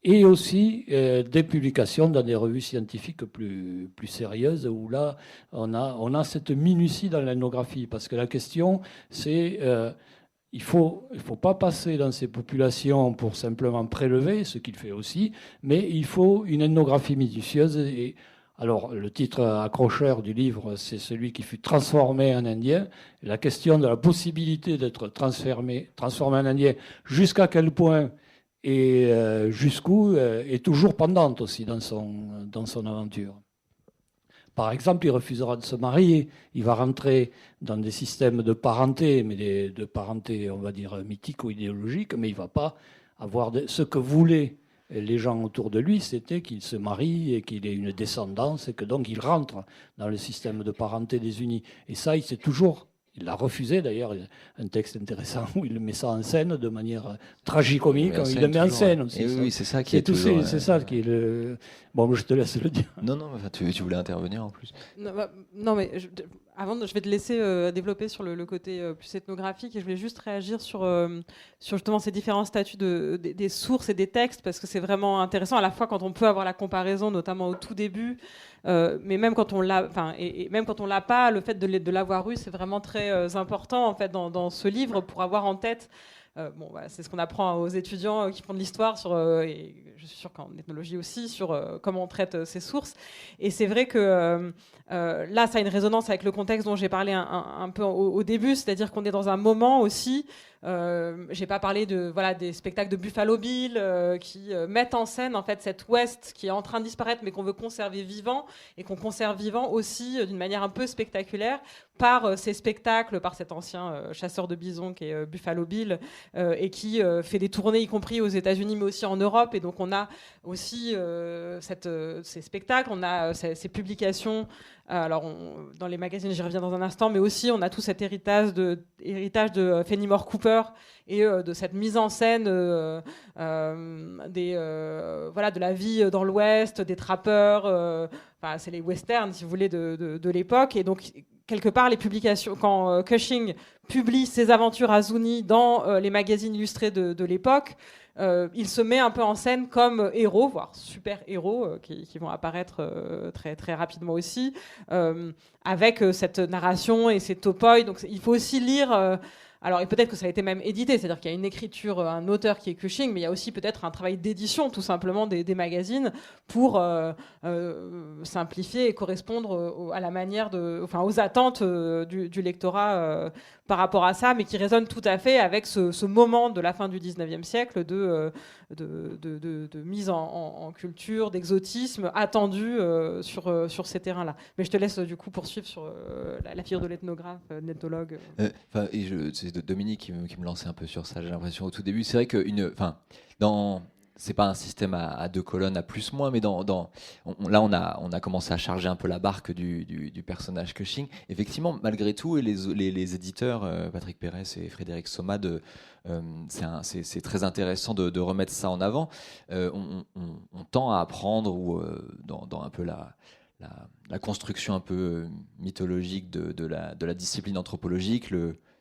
et aussi des publications dans des revues scientifiques plus sérieuses, où là, on a cette minutie dans l'ethnographie. Parce que la question, c'est il faut pas passer dans ces populations pour simplement prélever, ce qu'il fait aussi, mais il faut une ethnographie minutieuse. Et alors, le titre accrocheur du livre, c'est celui qui fut transformé en Indien. La question de la possibilité d'être transformé en Indien, jusqu'à quel point et jusqu'où est toujours pendante aussi dans son aventure. Par exemple, il refusera de se marier. Il va rentrer dans des systèmes de parenté, mais de parenté, on va dire, mythique ou idéologique, mais il ne va pas avoir ce que voulaient les gens autour de lui, c'était qu'il se marie et qu'il ait une descendance et que donc il rentre dans le système de parenté des unis. Et ça, il l'a refusé d'ailleurs, un texte intéressant où il met ça en scène de manière tragicomique, il le met en scène aussi. Oui, c'est ça qui est toujours... C'est ça qui est le... Bon, je te laisse le dire. Non, tu voulais intervenir en plus. Non, mais je vais te laisser développer sur le côté plus ethnographique et je voulais juste réagir sur justement ces différents statuts des sources et des textes parce que c'est vraiment intéressant à la fois quand on peut avoir la comparaison, notamment au tout début, mais même quand on l'a, et même quand on l'a pas, le fait de l'avoir eu, c'est vraiment très important en fait dans ce livre pour avoir en tête. Voilà, c'est ce qu'on apprend aux étudiants qui font de l'histoire et je suis sûre qu'en ethnologie aussi, sur comment on traite ces sources. Et c'est vrai que là, ça a une résonance avec le contexte dont j'ai parlé un peu au début, c'est-à-dire qu'on est dans un moment aussi. J'ai pas parlé des spectacles de Buffalo Bill qui mettent en scène en fait cet Ouest qui est en train de disparaître mais qu'on veut conserver vivant et qu'on conserve vivant aussi d'une manière un peu spectaculaire par ces spectacles, par cet ancien chasseur de bisons qui est Buffalo Bill et qui fait des tournées y compris aux États-Unis mais aussi en Europe et donc on a aussi ces spectacles, on a ces publications. Alors, dans les magazines, j'y reviens dans un instant, mais aussi on a tout cet héritage de Fenimore Cooper et de cette mise en scène de la vie dans l'Ouest, des trappeurs. C'est les westerns, si vous voulez, de l'époque. Et donc, quelque part, les publications, quand Cushing publie ses aventures à Zuni dans les magazines illustrés de l'époque, il se met un peu en scène comme héros, voire super héros, qui vont apparaître très, très rapidement aussi, avec cette narration et ces topoi. Donc il faut aussi lire... alors, et peut-être que ça a été même édité, c'est-à-dire qu'il y a une écriture, un auteur qui est Cushing, mais il y a aussi peut-être un travail d'édition, tout simplement, des magazines pour simplifier et correspondre à la manière aux attentes du lectorat par rapport à ça, mais qui résonne tout à fait avec ce moment de la fin du 19e siècle de mise en culture, d'exotisme attendu sur ces terrains-là. Mais je te laisse du coup poursuivre sur la figure de l'ethnographe, l'ethnologue. C'est Dominique qui me lançait un peu sur ça, j'ai l'impression au tout début. C'est vrai que c'est pas un système à deux colonnes, à plus-moins, mais là, on a commencé à charger un peu la barque du personnage Cushing. Effectivement, malgré tout, et les éditeurs, Patrick Pérez et Frédéric Sommade, c'est très intéressant de remettre ça en avant. On tend à apprendre, dans un peu la construction un peu mythologique de la discipline anthropologique,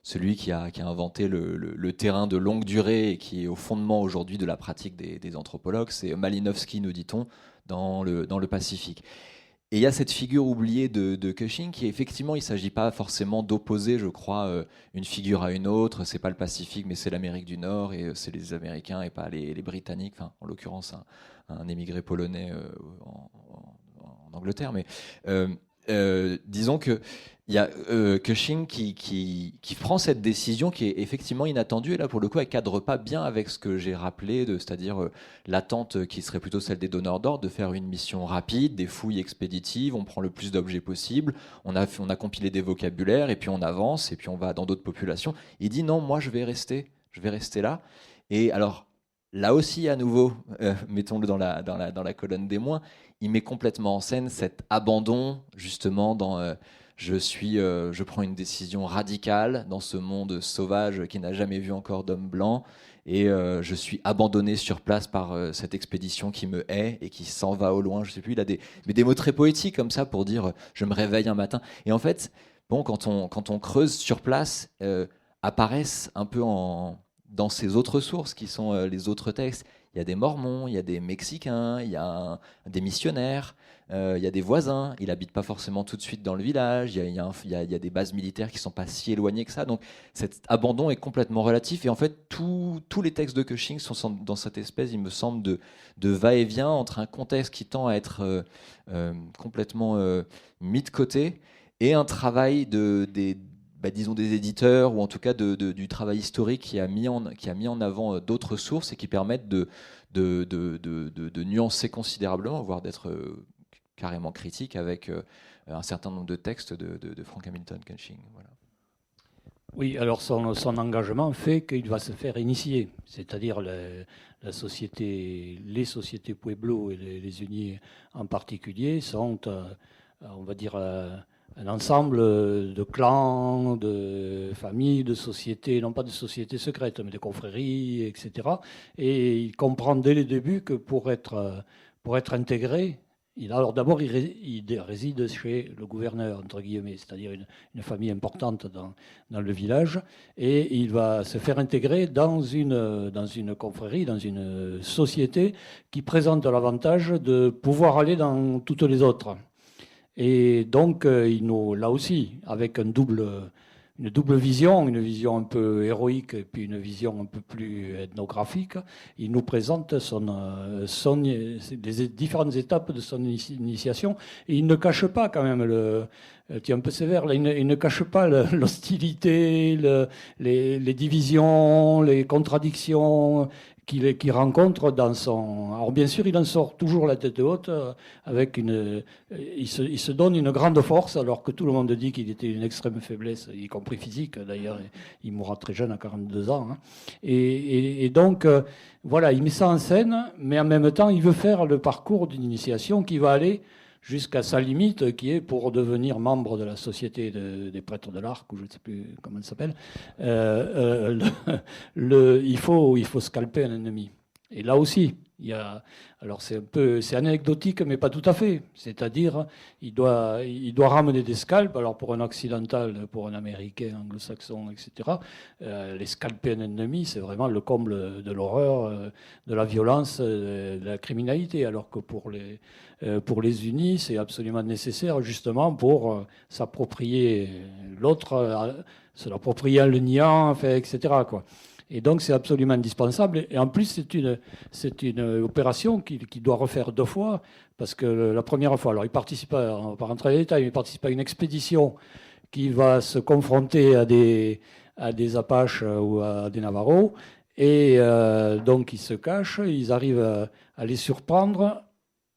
celui qui a inventé le terrain de longue durée et qui est au fondement aujourd'hui de la pratique des anthropologues, c'est Malinowski, nous dit-on, dans le Pacifique. Et il y a cette figure oubliée de Cushing qui, effectivement, il ne s'agit pas forcément d'opposer, je crois, une figure à une autre. Ce n'est pas le Pacifique, mais c'est l'Amérique du Nord, et c'est les Américains et pas les Britanniques, enfin, en l'occurrence un émigré polonais en Angleterre. Mais disons que il y a Cushing qui prend cette décision qui est effectivement inattendue, et là pour le coup elle cadre pas bien avec ce que j'ai rappelé, c'est-à-dire l'attente qui serait plutôt celle des donneurs d'ordre, de faire une mission rapide, des fouilles expéditives, on prend le plus d'objets possible, on a compilé des vocabulaires et puis on avance et puis on va dans d'autres populations. Il dit non, moi je vais rester là. Et alors là aussi à nouveau, mettons-le dans la colonne des moins, il met complètement en scène cet abandon justement dans je prends une décision radicale dans ce monde sauvage qui n'a jamais vu encore d'homme blanc, et je suis abandonné sur place par cette expédition qui me hait et qui s'en va au loin. Je sais plus, il a des mots très poétiques comme ça pour dire je me réveille un matin. Et en fait, quand on creuse sur place, apparaissent un peu dans ces autres sources qui sont les autres textes. Il y a des Mormons, il y a des Mexicains, il y a des missionnaires, il y a des voisins. Il n'habite pas forcément tout de suite dans le village. Il y a des bases militaires qui ne sont pas si éloignées que ça. Donc cet abandon est complètement relatif. Et en fait, tous les textes de Cushing sont dans cette espèce, il me semble, de va-et-vient entre un contexte qui tend à être complètement mis de côté et un travail disons des éditeurs, ou en tout cas du travail historique qui a mis en avant d'autres sources et qui permettent de nuancer considérablement, voire d'être carrément critique avec un certain nombre de textes de Frank Hamilton Cushing. Voilà. Oui, alors son engagement fait qu'il va se faire initier, c'est-à-dire les sociétés Pueblo et les Unis en particulier sont, on va dire, un ensemble de clans, de familles, de sociétés, non pas de sociétés secrètes, mais de confréries, etc. Et il comprend dès le début que pour être intégré, alors d'abord, il réside chez le gouverneur, entre guillemets, c'est-à-dire une famille importante dans le village, et il va se faire intégrer dans une confrérie, dans une société qui présente l'avantage de pouvoir aller dans toutes les autres. Et donc, là aussi, avec une double vision, une vision un peu héroïque et puis une vision un peu plus ethnographique, il nous présente les différentes étapes de son initiation. Et il ne cache pas quand même, tu es un peu sévère, là, il ne cache pas l'hostilité, les divisions, les contradictions qu'il rencontre dans son... Alors bien sûr, il en sort toujours la tête haute, avec il se donne une grande force, alors que tout le monde dit qu'il était une extrême faiblesse, y compris physique d'ailleurs. Il mourra très jeune, à 42 ans. Hein. Et donc, voilà, il met ça en scène, mais en même temps, il veut faire le parcours d'une initiation qui va aller jusqu'à sa limite, qui est pour devenir membre de la Société des prêtres de l'Arc, ou je ne sais plus comment elle s'appelle, il faut scalper un ennemi. Et là aussi, alors c'est anecdotique, mais pas tout à fait. C'est-à-dire, il doit ramener des scalps. Alors pour un occidental, pour un américain, anglo-saxon, etc., les scalper un ennemi, c'est vraiment le comble de l'horreur, de la violence, de la criminalité. Alors que pour les unis, c'est absolument nécessaire, justement, pour s'approprier l'autre, se l'approprier en le niant, enfin, etc., quoi. Et donc, c'est absolument indispensable. Et en plus, c'est une opération qu'il doit refaire 2 fois, parce que la première fois, alors il participe, on ne va pas rentrer dans les détails, mais il participe à une expédition qui va se confronter à des Apaches ou à des Navajos. Et donc, ils se cachent, ils arrivent à les surprendre.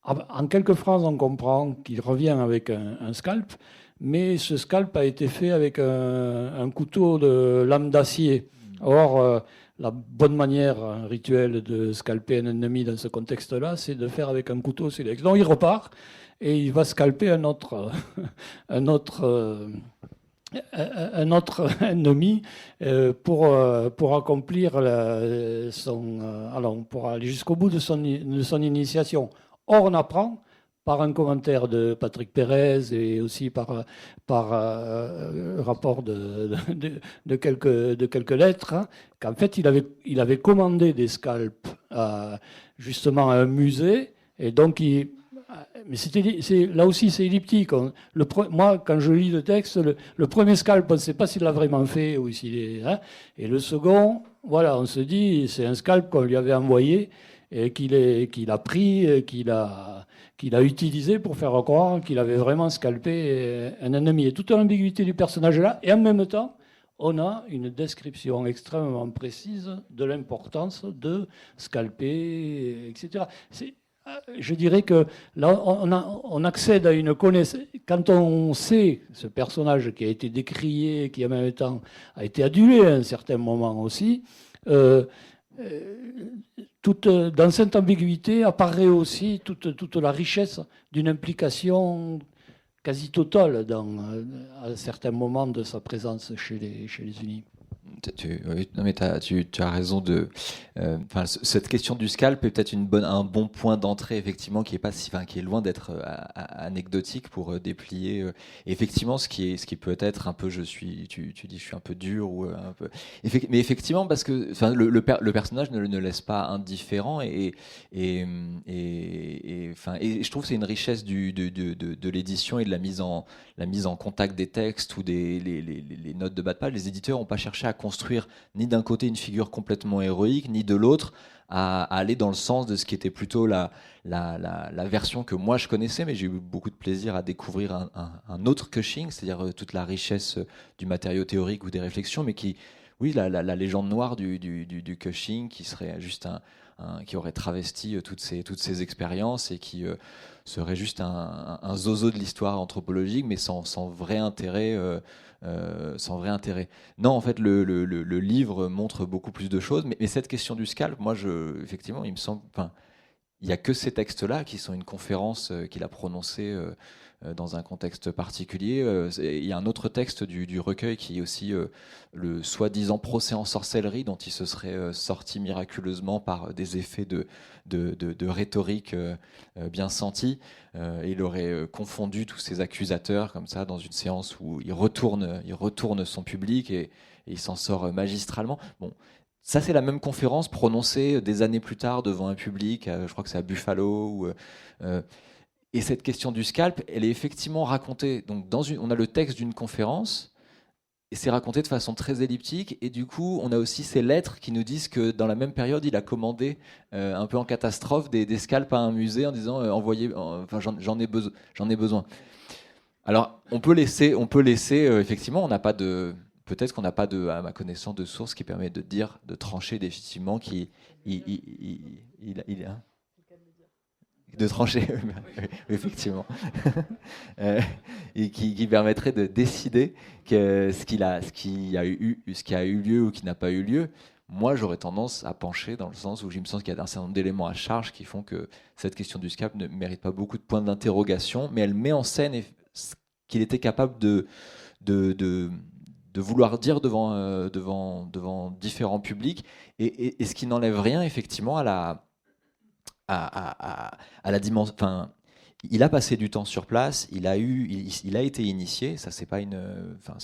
En quelques phrases, on comprend qu'il revient avec un scalp, mais ce scalp a été fait avec un couteau de lame d'acier. Or, la bonne manière rituelle de scalper un ennemi dans ce contexte-là, c'est de faire avec un couteau silex. Donc il repart et il va scalper un autre ennemi pour accomplir pour aller jusqu'au bout de son initiation. Or, on apprend par un commentaire de Patrick Pérez et aussi par rapport de quelques lettres, hein, qu'en fait, il avait commandé des scalps justement à un musée, et donc mais là aussi, c'est elliptique. Moi, quand je lis le texte, le premier scalp, on ne sait pas s'il l'a vraiment fait ou s'il est... Hein, et le second, voilà, on se dit, c'est un scalp qu'on lui avait envoyé et qu'il a pris, qu'il a utilisé pour faire croire qu'il avait vraiment scalpé un ennemi. Et toute l'ambiguïté du personnage est là, et en même temps, on a une description extrêmement précise de l'importance de scalper, etc. Je dirais que là, on accède à une connaissance. Quand on sait ce personnage qui a été décrié, qui en même temps a été adulé à un certain moment aussi, dans cette ambiguïté apparaît aussi toute la richesse d'une implication quasi totale à certains moments de sa présence chez les Unis. Tu as raison cette question du scalp est peut-être un bon point d'entrée, effectivement, qui est loin d'être anecdotique pour déplier effectivement ce qui peut être un peu tu dis je suis un peu dur ou un peu, mais effectivement, parce que le personnage ne le laisse pas indifférent et je trouve que c'est une richesse de l'édition et de la mise en contact des textes ou les notes de bas de page. Les éditeurs n'ont pas cherché à construire ni d'un côté une figure complètement héroïque, ni de l'autre à aller dans le sens de ce qui était plutôt la version que moi je connaissais, mais j'ai eu beaucoup de plaisir à découvrir un autre Cushing, c'est-à-dire toute la richesse du matériau théorique ou des réflexions, mais la légende noire du Cushing, qui serait juste qui aurait travesti toutes ces expériences et qui serait juste un zozo de l'histoire anthropologique, mais sans vrai intérêt. Non, en fait, le livre montre beaucoup plus de choses, mais cette question du scalp, moi, effectivement, il me semble, enfin, il n'y a que ces textes-là qui sont une conférence qu'il a prononcée dans un contexte particulier. Il y a un autre texte du recueil qui est aussi le soi-disant procès en sorcellerie dont il se serait sorti miraculeusement par des effets de rhétorique bien sentis. Et il aurait confondu tous ces accusateurs comme ça dans une séance où il retourne son public et il s'en sort magistralement. Bon. Ça, c'est la même conférence prononcée des années plus tard devant un public, je crois que c'est à Buffalo. Et cette question du scalp, elle est effectivement racontée. Donc, on a le texte d'une conférence, et c'est raconté de façon très elliptique. Et du coup, on a aussi ces lettres qui nous disent que dans la même période, il a commandé, un peu en catastrophe, des scalps à un musée en disant envoyez, enfin, j'en ai besoin. Alors, on peut laisser effectivement, on n'a pas de. Peut-être qu'on n'a pas, à ma connaissance, de source qui permet de trancher définitivement qu'il a. De trancher, effectivement. Et qui permettrait de décider que ce qui a eu lieu ou qui n'a pas eu lieu. Moi, j'aurais tendance à pencher dans le sens où je me sens qu'il y a un certain nombre d'éléments à charge qui font que cette question du scalp ne mérite pas beaucoup de points d'interrogation, mais elle met en scène ce qu'il était capable de vouloir dire devant différents publics, et ce qui n'enlève rien effectivement à la dimension. Enfin, il a passé du temps sur place, il a été initié. Ça, c'est pas une. Enfin,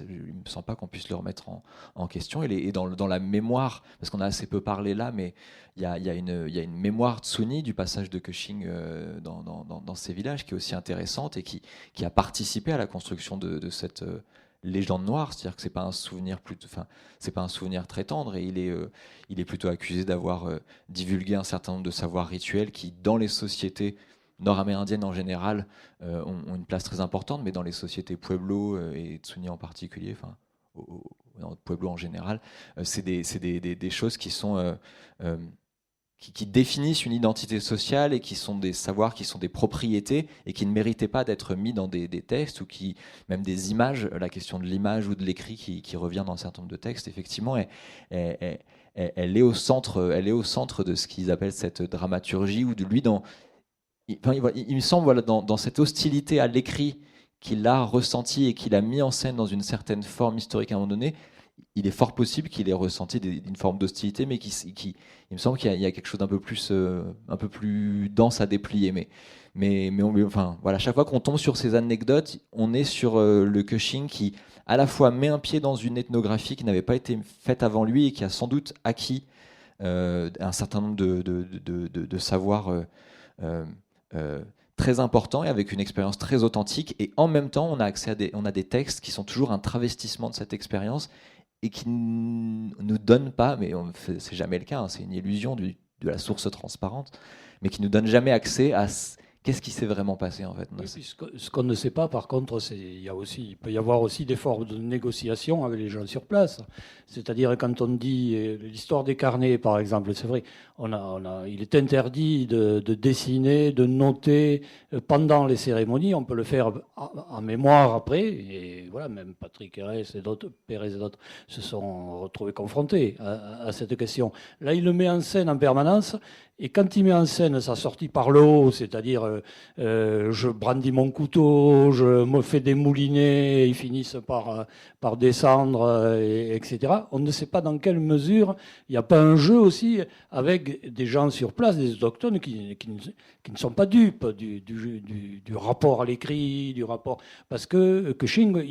il me semble pas qu'on puisse le remettre en question. Et dans la mémoire, parce qu'on a assez peu parlé là, mais il y a une mémoire tsuni du passage de Keqing dans ces villages qui est aussi intéressante et qui a participé à la construction de cette légende noire, c'est-à-dire que c'est pas un souvenir très tendre, et il est plutôt accusé d'avoir divulgué un certain nombre de savoirs rituels qui, dans les sociétés nord-amérindiennes en général, ont une place très importante, mais dans les sociétés Pueblo et Tsuni en particulier, enfin dans Pueblo en général, c'est des choses qui sont qui définissent une identité sociale et qui sont des savoirs, qui sont des propriétés et qui ne méritaient pas d'être mis dans des textes, ou même des images. La question de l'image ou de l'écrit qui revient dans un certain nombre de textes, effectivement, elle est au centre de ce qu'ils appellent cette dramaturgie, ou de lui il me semble, dans cette hostilité à l'écrit qu'il a ressenti et qu'il a mis en scène dans une certaine forme historique à un moment donné. Il est fort possible qu'il ait ressenti une forme d'hostilité, mais il me semble qu'il y a quelque chose d'un peu plus dense à déplier. Mais enfin, voilà, chaque fois qu'on tombe sur ces anecdotes, on est sur le Keqing qui, à la fois, met un pied dans une ethnographie qui n'avait pas été faite avant lui et qui a sans doute acquis un certain nombre de savoirs très importants et avec une expérience très authentique. Et en même temps, on a accès on a des textes qui sont toujours un travestissement de cette expérience, et qui ne nous donne pas, mais c'est jamais le cas, hein, c'est une illusion de la source transparente, mais qui ne nous donne jamais accès à qu'est-ce qui s'est vraiment passé en fait. Oui, ce qu'on ne sait pas, par contre, il peut y avoir aussi des formes de négociation avec les gens sur place. C'est-à-dire, quand on dit l'histoire des carnets, par exemple, c'est vrai, il est interdit de dessiner, de noter pendant les cérémonies. On peut le faire en mémoire après. Et voilà, même Patrick Pérez et d'autres se sont retrouvés confrontés à cette question. Là, il le met en scène en permanence. Et quand il met en scène sa sortie par le haut, c'est-à-dire je brandis mon couteau, je me fais des moulinets, et ils finissent par descendre, etc. On ne sait pas dans quelle mesure il n'y a pas un jeu aussi avec des gens sur place, des autochtones qui ne sont pas dupes du rapport à l'écrit, du rapport. Parce que Keqing,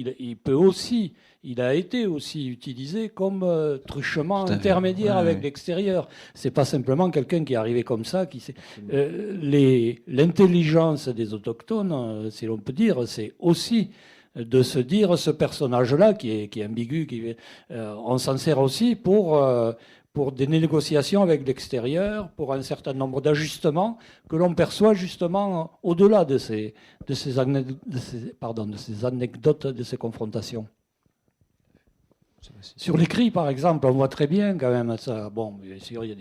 il a été aussi utilisé comme truchement intermédiaire avec l'extérieur. C'est pas simplement quelqu'un qui est arrivé comme ça. L'intelligence des autochtones, si l'on peut dire, c'est aussi de se dire ce personnage-là qui est ambigu, on s'en sert aussi pour des négociations avec l'extérieur, pour un certain nombre d'ajustements que l'on perçoit justement au-delà de ces anecdotes, de ces confrontations. Sur l'écrit, par exemple, on voit très bien quand même ça. Bon, bien sûr, il y a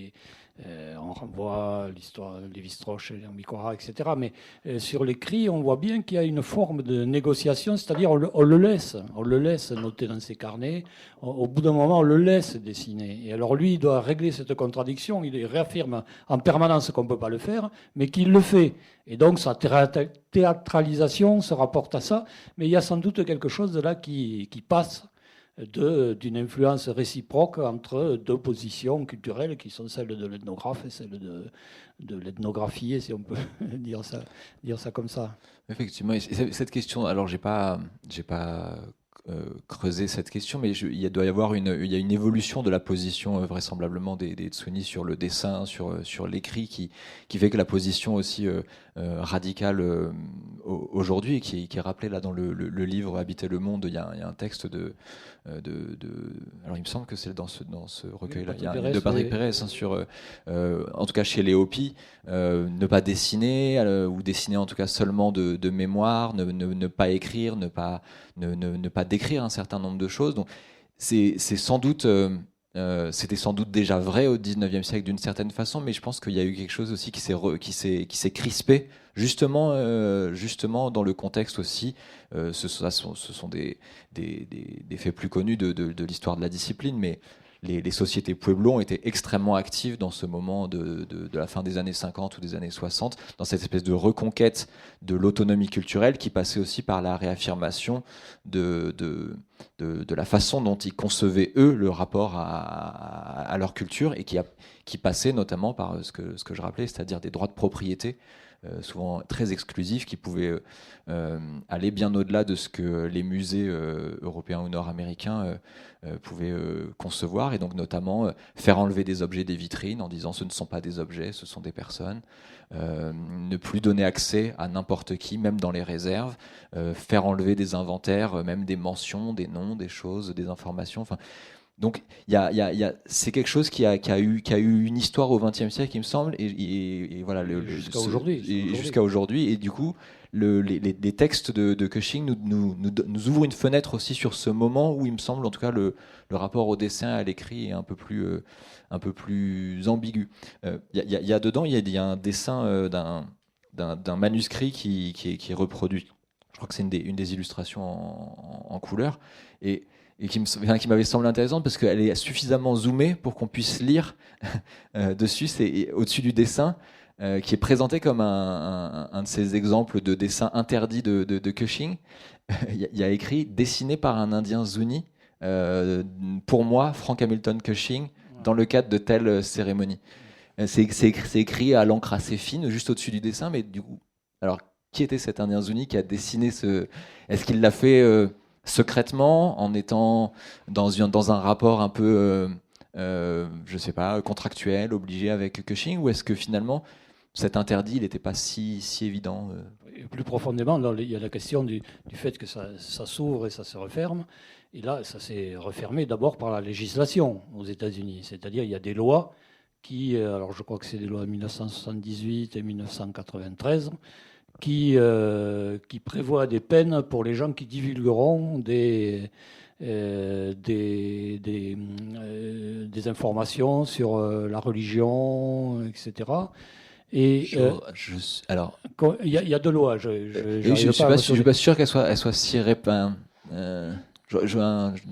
On renvoie à l'histoire de Lévi-Strauss et Micora, etc. Mais sur l'écrit, on voit bien qu'il y a une forme de négociation, c'est-à-dire on le laisse noter dans ses carnets. Au bout d'un moment, on le laisse dessiner. Et alors lui, il doit régler cette contradiction. Il réaffirme en permanence qu'on ne peut pas le faire, mais qu'il le fait. Et donc sa théâtralisation se rapporte à ça. Mais il y a sans doute quelque chose de là qui passe d'une influence réciproque entre deux positions culturelles qui sont celles de l'ethnographe et celles de l'ethnographié, si on peut dire ça comme ça. Effectivement, et cette question, alors j'ai pas creusé cette question, mais il doit y avoir une évolution de la position vraisemblablement des Tsouni sur le dessin, sur l'écrit, qui fait que la position aussi radicale aujourd'hui, qui est rappelée là dans le livre Habiter le monde, il y a un texte alors il me semble que c'est dans ce recueil-là, de Patrick Pérez, hein, sur, en tout cas chez les Hopis, ne pas dessiner, ou dessiner en tout cas seulement de mémoire, ne pas écrire, ne pas décrire un certain nombre de choses. Donc c'est sans doute, c'était sans doute déjà vrai au XIXe siècle d'une certaine façon, mais je pense qu'il y a eu quelque chose aussi qui s'est crispé, justement dans le contexte aussi. Ce sont des faits plus connus de l'histoire de la discipline, mais les sociétés pueblo ont été extrêmement actives dans ce moment de la fin des années 50 ou des années 60, dans cette espèce de reconquête de l'autonomie culturelle qui passait aussi par la réaffirmation de la façon dont ils concevaient, eux, le rapport à leur culture, et qui passait notamment par ce que je rappelais, c'est-à-dire des droits de propriété, souvent très exclusifs, qui pouvaient aller bien au-delà de ce que les musées européens ou nord-américains pouvaient concevoir, et donc notamment faire enlever des objets des vitrines en disant ce ne sont pas des objets, ce sont des personnes, ne plus donner accès à n'importe qui, même dans les réserves, faire enlever des inventaires, même des mentions, des noms, des choses, des informations, enfin. Donc, c'est quelque chose qui a eu une histoire au XXe siècle, il me semble, et voilà, jusqu'à aujourd'hui. Et du coup, les textes de Cushing nous ouvrent une fenêtre aussi sur ce moment où, il me semble, en tout cas, le rapport au dessin, à l'écrit est un peu plus ambigu. Il y a un dessin d'un manuscrit qui est reproduit. Je crois que c'est une des illustrations en couleur. Et qui m'avait semblé intéressante parce qu'elle est suffisamment zoomée pour qu'on puisse lire dessus. C'est au-dessus du dessin, qui est présenté comme un de ces exemples de dessins interdits de Cushing. Il y a écrit « Dessiné par un Indien Zuni, pour moi, Frank Hamilton Cushing, dans le cadre de telle cérémonie ». C'est écrit à l'encre assez fine, juste au-dessus du dessin, mais du coup, alors, qui était cet Indien Zuni qui a dessiné ce... Est-ce qu'il l'a fait... secrètement, en étant dans un rapport un peu, je sais pas, contractuel, obligé avec Cushing, ou est-ce que finalement cet interdit, il n'était pas si évident Et plus profondément, il y a la question du fait que ça s'ouvre et ça se referme. Et là, ça s'est refermé d'abord par la législation aux États-Unis. C'est-à-dire, il y a des lois qui, alors je crois que c'est des lois de 1978 et 1993, qui prévoit des peines pour les gens qui divulgueront des informations sur la religion, etc. Et alors, il y a deux lois. je suis pas sûr qu'elle soit si répandue. Non,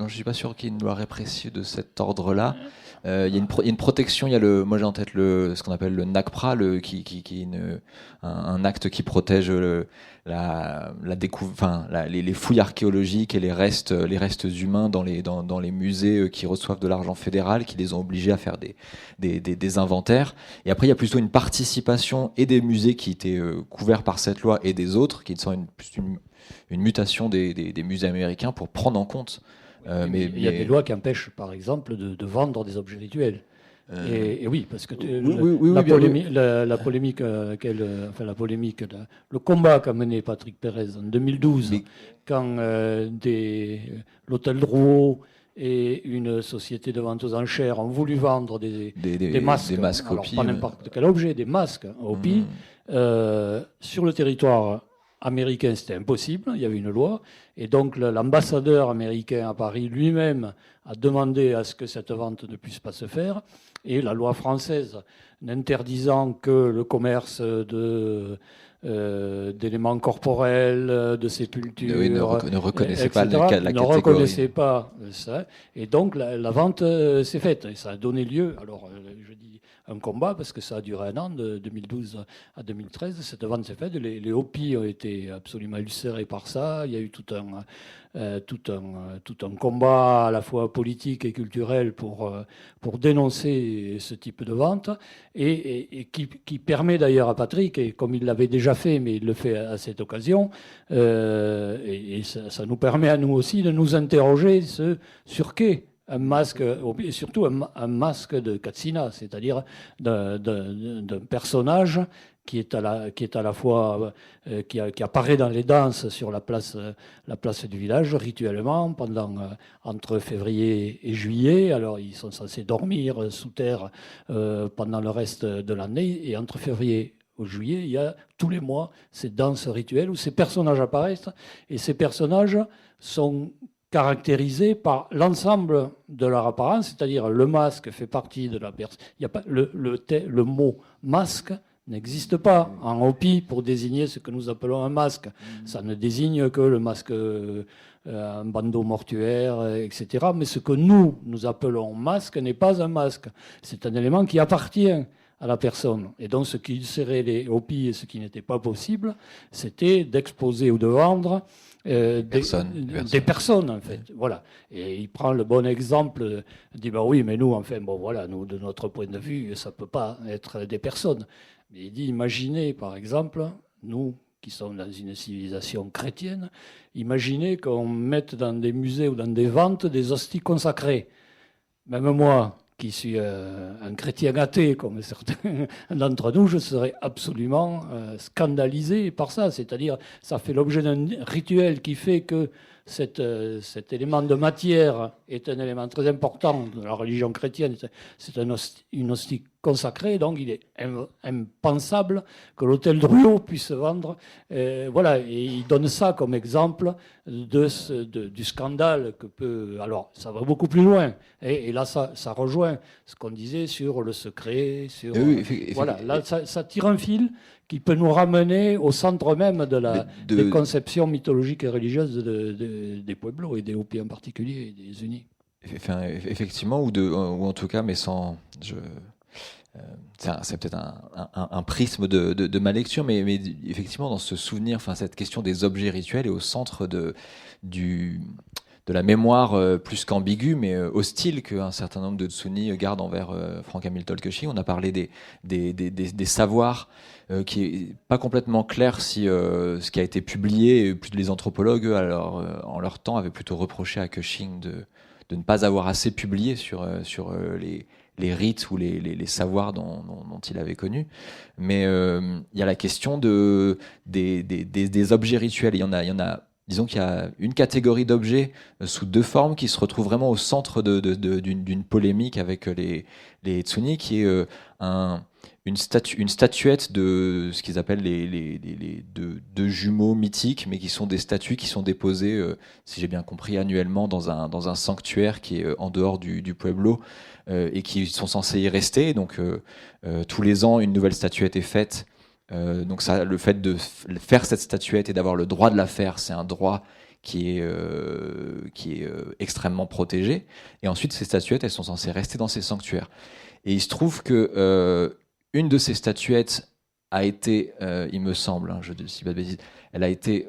je suis pas sûr qu'il y ait une loi répressive de cet ordre-là. Il y a une protection. Moi j'ai en tête ce qu'on appelle le NACPRA, qui est un acte qui protège les fouilles archéologiques et les restes humains dans les musées qui reçoivent de l'argent fédéral, qui les ont obligés à faire des inventaires. Et après il y a plutôt une participation et des musées qui étaient couverts par cette loi et des autres qui sont une mutation des musées américains pour prendre en compte. Mais il y a des lois qui empêchent, par exemple, de vendre des objets rituels. Et oui, parce que le combat qu'a mené Patrick Pérez en 2012, quand l'hôtel Drouot et une société de vente aux enchères ont voulu vendre des masques, alors pas n'importe quel objet, des masques Hopi, sur le territoire américain, c'était impossible, il y avait une loi, Et donc l'ambassadeur américain à Paris lui-même a demandé à ce que cette vente ne puisse pas se faire. Et la loi française n'interdisant que le commerce d'éléments corporels, de sépultures, ne reconnaissait etc., pas la catégorie. Ne reconnaissait pas ça. Et donc la vente s'est faite. Et ça a donné lieu, alors je dis un combat, parce que ça a duré un an, de 2012 à 2013. Cette vente s'est faite. Les Hopis ont été absolument ulcérés par ça. Il y a eu tout un combat à la fois politique et culturel pour dénoncer ce type de vente, et qui permet d'ailleurs à Patrick, et comme il l'avait déjà fait, mais il le fait à cette occasion, et ça nous permet à nous aussi de nous interroger sur qu'est un masque, et surtout un masque de Katsina, c'est-à-dire d'un personnage qui est à la fois qui apparaît dans les danses sur la place du village rituellement entre février et juillet. Alors ils sont censés dormir sous terre pendant le reste de l'année, et entre février au juillet, il y a tous les mois ces danses rituelles où ces personnages apparaissent, et ces personnages sont caractérisés par l'ensemble de leur apparence, c'est-à-dire le masque fait partie de la personne. Il y a pas le mot masque n'existe pas en Hopi pour désigner ce que nous appelons un masque. Ça ne désigne que le masque, un bandeau mortuaire, etc. Mais ce que nous appelons masque n'est pas un masque. C'est un élément qui appartient à la personne. Et donc ce qui serait les Hopis et ce qui n'était pas possible, c'était d'exposer ou de vendre des personnes, en fait. Voilà. Et il prend le bon exemple, il dit oui, mais nous, enfin, nous, de notre point de vue, ça ne peut pas être des personnes. Mais il dit, imaginez, par exemple, nous qui sommes dans une civilisation chrétienne, imaginez qu'on mette dans des musées ou dans des ventes des hosties consacrées. Même moi, qui suis un chrétien athée, comme certains d'entre nous, je serais absolument scandalisé par ça. C'est-à-dire, ça fait l'objet d'un rituel qui fait que cet élément de matière est un élément très important de la religion chrétienne. C'est une hostie consacrée, donc il est impensable que l'hôtel Drouot puisse vendre. Voilà, et il donne ça comme exemple du scandale que peut... Alors, ça va beaucoup plus loin. Et là, ça rejoint ce qu'on disait sur le secret. Voilà, là, ça tire un fil qui peut nous ramener au centre même des conceptions mythologiques et religieuses des Pueblos, et des Hopis en particulier, et des Unis. Enfin, effectivement, ou en tout cas, mais sans... c'est peut-être un prisme de ma lecture, mais effectivement, dans ce souvenir, cette question des objets rituels est au centre de la mémoire plus qu'ambiguë, mais hostile qu'un certain nombre de Tsunis gardent envers Frank Hamilton Cushing. On a parlé des savoirs qui est pas complètement clair si ce qui a été publié, les anthropologues, en leur temps, avaient plutôt reproché à Cushing de ne pas avoir assez publié sur les rites ou les savoirs dont il avait connu. Mais il y a la question des objets rituels. Il y en a, disons qu'il y a une catégorie d'objets sous deux formes qui se retrouvent vraiment au centre d'une polémique avec les Tsunis, qui est une statuette de ce qu'ils appellent les deux jumeaux mythiques, mais qui sont des statues qui sont déposées, si j'ai bien compris, annuellement dans un sanctuaire qui est en dehors du Pueblo, et qui sont censés y rester. Donc tous les ans, une nouvelle statuette est faite. Donc ça, le fait de faire cette statuette et d'avoir le droit de la faire, c'est un droit qui est extrêmement protégé. Et ensuite, ces statuettes, elles sont censées rester dans ces sanctuaires. Et il se trouve que une de ces statuettes a été, il me semble, je ne dis pas de bêtises, elle a été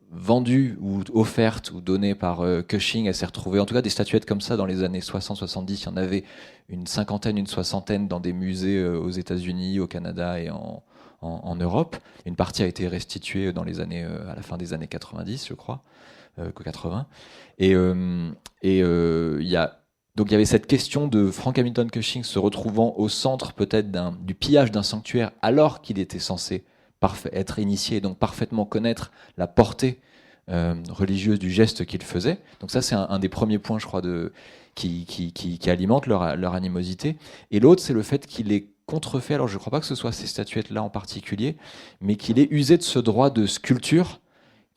vendue ou offerte ou donnée par Cushing. Elle s'est retrouvée, en tout cas des statuettes comme ça dans les années 60-70, il y en avait une cinquantaine, une soixantaine dans des musées aux États-Unis, au Canada et en Europe. Une partie a été restituée dans les années, à la fin des années 90, je crois, 80. Et il y a... Donc il y avait cette question de Frank Hamilton Cushing se retrouvant au centre peut-être du pillage d'un sanctuaire, alors qu'il était censé être initié et donc parfaitement connaître la portée religieuse du geste qu'il faisait. Donc ça, c'est un des premiers points, je crois, qui alimente leur animosité. Et l'autre, c'est le fait qu'il ait contrefait, alors je ne crois pas que ce soit ces statuettes-là en particulier, mais qu'il ait usé de ce droit de sculpture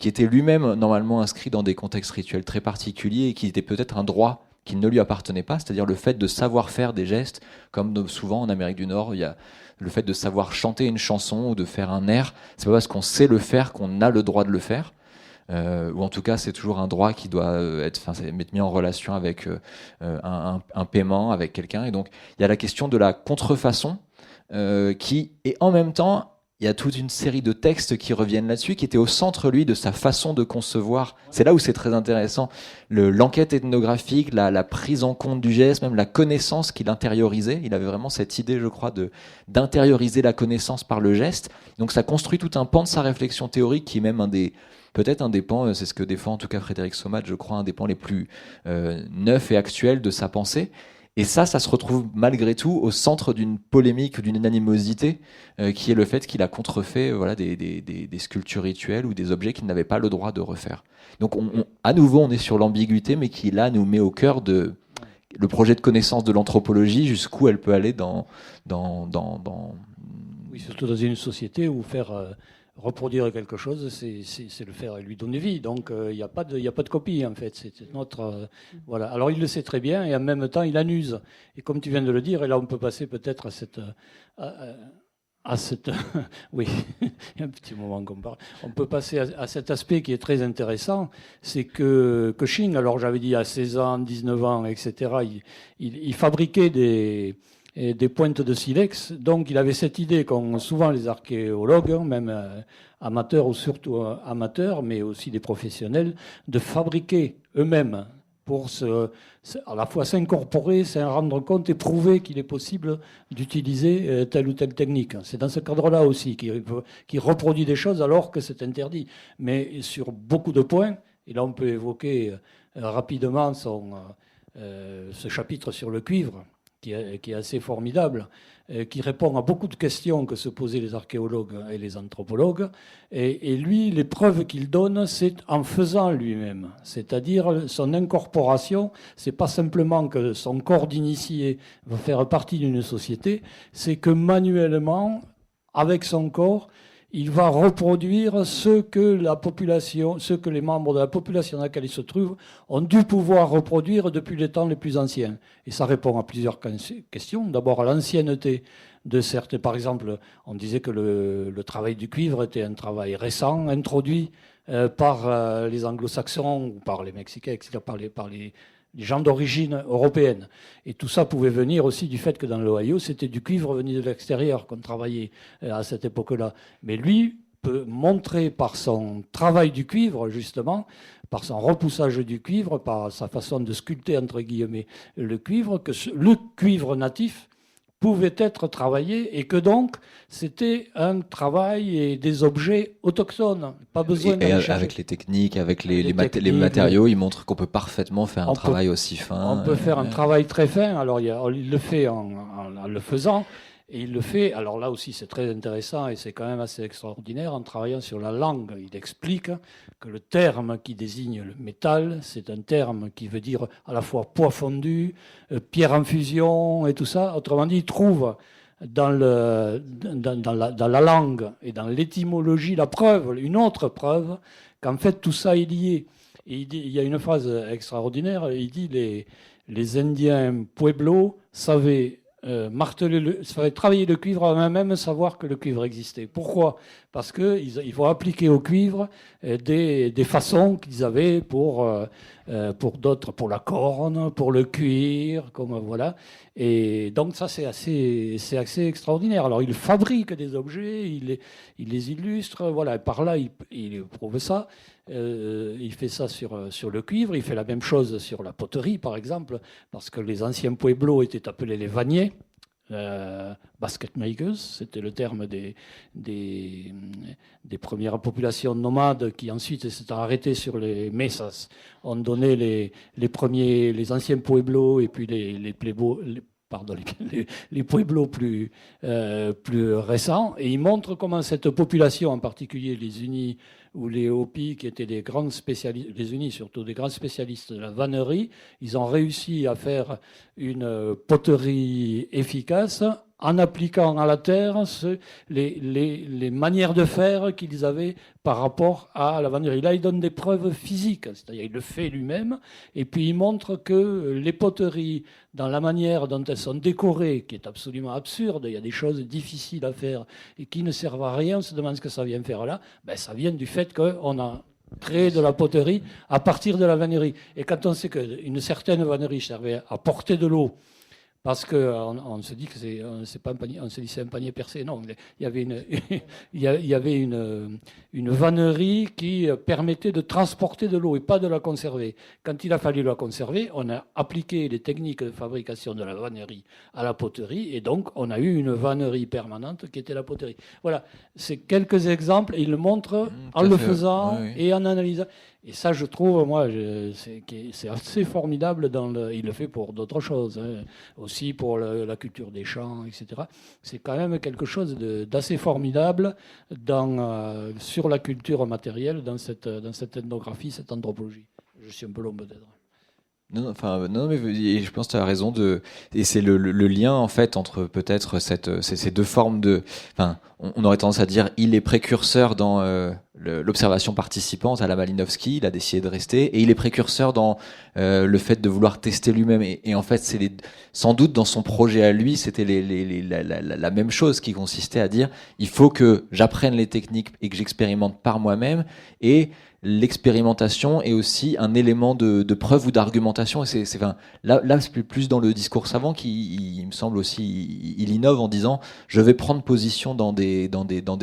qui était lui-même normalement inscrit dans des contextes rituels très particuliers et qui était peut-être un droit qui ne lui appartenait pas, c'est-à-dire le fait de savoir faire des gestes, comme souvent en Amérique du Nord, il y a le fait de savoir chanter une chanson ou de faire un air, c'est pas parce qu'on sait le faire qu'on a le droit de le faire. Ou en tout cas, c'est toujours un droit qui doit être mis en relation avec un paiement, avec quelqu'un. Et donc, il y a la question de la contrefaçon qui, et en même temps, il y a toute une série de textes qui reviennent là-dessus, qui étaient au centre, lui, de sa façon de concevoir. C'est là où c'est très intéressant. L'enquête ethnographique, la prise en compte du geste, même la connaissance qu'il intériorisait. Il avait vraiment cette idée, je crois, d'intérioriser la connaissance par le geste. Donc ça construit tout un pan de sa réflexion théorique qui est même peut-être un des pans, c'est ce que défend en tout cas Frédéric Somat, je crois, un des pans les plus neufs et actuels de sa pensée. Et ça se retrouve malgré tout au centre d'une polémique, d'une animosité, qui est le fait qu'il a contrefait des sculptures rituelles ou des objets qu'il n'avait pas le droit de refaire. Donc à nouveau, on est sur l'ambiguïté, mais qui là nous met au cœur de le projet de connaissance de l'anthropologie, jusqu'où elle peut aller dans... Oui, surtout dans une société où faire... reproduire quelque chose, c'est le faire et lui donner vie. Donc, il n'y a pas de copie, en fait. C'est notre... voilà. Alors, il le sait très bien et en même temps, il en use. Et comme tu viens de le dire, et là, on peut passer peut-être à cette... oui, il y a un petit moment qu'on parle. On peut passer à cet aspect qui est très intéressant, c'est que Cushing, alors j'avais dit à 16 ans, 19 ans, etc., il fabriquait des pointes de silex. Donc il avait cette idée qu'ont souvent les archéologues, même amateurs ou surtout amateurs, mais aussi des professionnels, de fabriquer eux-mêmes pour à la fois s'incorporer, s'en rendre compte et prouver qu'il est possible d'utiliser telle ou telle technique. C'est dans ce cadre-là aussi qu'il reproduit des choses alors que c'est interdit. Mais sur beaucoup de points, et là on peut évoquer rapidement ce chapitre sur le cuivre, qui est assez formidable, qui répond à beaucoup de questions que se posaient les archéologues et les anthropologues. Et lui, les preuves qu'il donne, c'est en faisant lui-même. C'est-à-dire son incorporation, c'est pas simplement que son corps d'initié va faire partie d'une société, c'est que manuellement, avec son corps, il va reproduire ce que les membres de la population dans laquelle il se trouve ont dû pouvoir reproduire depuis les temps les plus anciens. Et ça répond à plusieurs questions. D'abord, à l'ancienneté de certains. Par exemple, on disait que le travail du cuivre était un travail récent, introduit par les anglo-saxons ou par les Mexicains, etc., par les gens d'origine européenne. Et tout ça pouvait venir aussi du fait que dans l'Ohio, c'était du cuivre venu de l'extérieur qu'on travaillait à cette époque-là. Mais lui peut montrer par son travail du cuivre, justement, par son repoussage du cuivre, par sa façon de sculpter, entre guillemets, le cuivre, que le cuivre natif pouvait être travaillé et que donc c'était un travail et des objets autochtones. Pas besoin et avec les techniques, avec les matériaux, il montre qu'on peut parfaitement faire un travail aussi fin. On peut faire un travail très fin. Alors il le fait en le faisant. Et il le fait, alors là aussi c'est très intéressant et c'est quand même assez extraordinaire, en travaillant sur la langue. Il explique que le terme qui désigne le métal, c'est un terme qui veut dire à la fois poids fondu, pierre en fusion et tout ça. Autrement dit, il trouve dans la langue et dans l'étymologie la preuve, une autre preuve, qu'en fait tout ça est lié. Et il y a une phrase extraordinaire, il dit les Indiens Pueblo savaient travailler le cuivre avant même savoir que le cuivre existait. Pourquoi ? Parce qu'ils vont appliquer au cuivre des façons qu'ils avaient pour d'autres, pour la corne, pour le cuir, comme voilà. Et donc ça c'est assez extraordinaire. Alors il fabrique des objets, il les illustre, voilà. Et par là il prouve ça. Il fait ça sur le cuivre, il fait la même chose sur la poterie, par exemple, parce que les anciens pueblos étaient appelés les vanniers, basket makers, c'était le terme des premières populations nomades qui ensuite s'étaient arrêtées sur les mesas, ont donné les anciens pueblos et puis les pueblos plus récents, et il montre comment cette population, en particulier les Unis ou les Hopis, qui étaient des grands spécialistes, les Unis surtout des grands spécialistes de la vannerie, ils ont réussi à faire une poterie efficace en appliquant à la terre les manières de faire qu'ils avaient par rapport à la vannerie. Là, il donne des preuves physiques, c'est-à-dire il le fait lui-même, et puis il montre que les poteries, dans la manière dont elles sont décorées, qui est absolument absurde, il y a des choses difficiles à faire et qui ne servent à rien, on se demande ce que ça vient faire là, ben, ça vient du fait qu'on a créé de la poterie à partir de la vannerie. Et quand on sait qu'une certaine vannerie servait à porter de l'eau, parce qu'on se dit que c'est pas un panier, on se dit c'est un panier percé. Non, il y avait une vannerie qui permettait de transporter de l'eau et pas de la conserver. Quand il a fallu la conserver, on a appliqué les techniques de fabrication de la vannerie à la poterie, et donc on a eu une vannerie permanente qui était la poterie. Voilà, c'est quelques exemples, et il le montre en le faisant et en analysant. Et ça, je trouve, moi, c'est assez formidable. Il le fait pour d'autres choses, hein, aussi pour la culture des champs, etc. C'est quand même quelque chose d'assez formidable sur la culture matérielle, dans cette ethnographie, cette anthropologie. Je suis un peu long peut-être. Non, mais je pense que tu as raison et c'est le lien en fait entre peut-être ces deux formes de. Enfin, on aurait tendance à dire il est précurseur dans l'observation participante à la Malinowski, il a décidé de rester, et il est précurseur dans le fait de vouloir tester lui-même. Et en fait, sans doute dans son projet à lui, c'était la même chose qui consistait à dire il faut que j'apprenne les techniques et que j'expérimente par moi-même, et l'expérimentation est aussi un élément de preuve ou d'argumentation. Et là, c'est plus dans le discours savant il me semble aussi, il innove en disant je vais prendre position dans des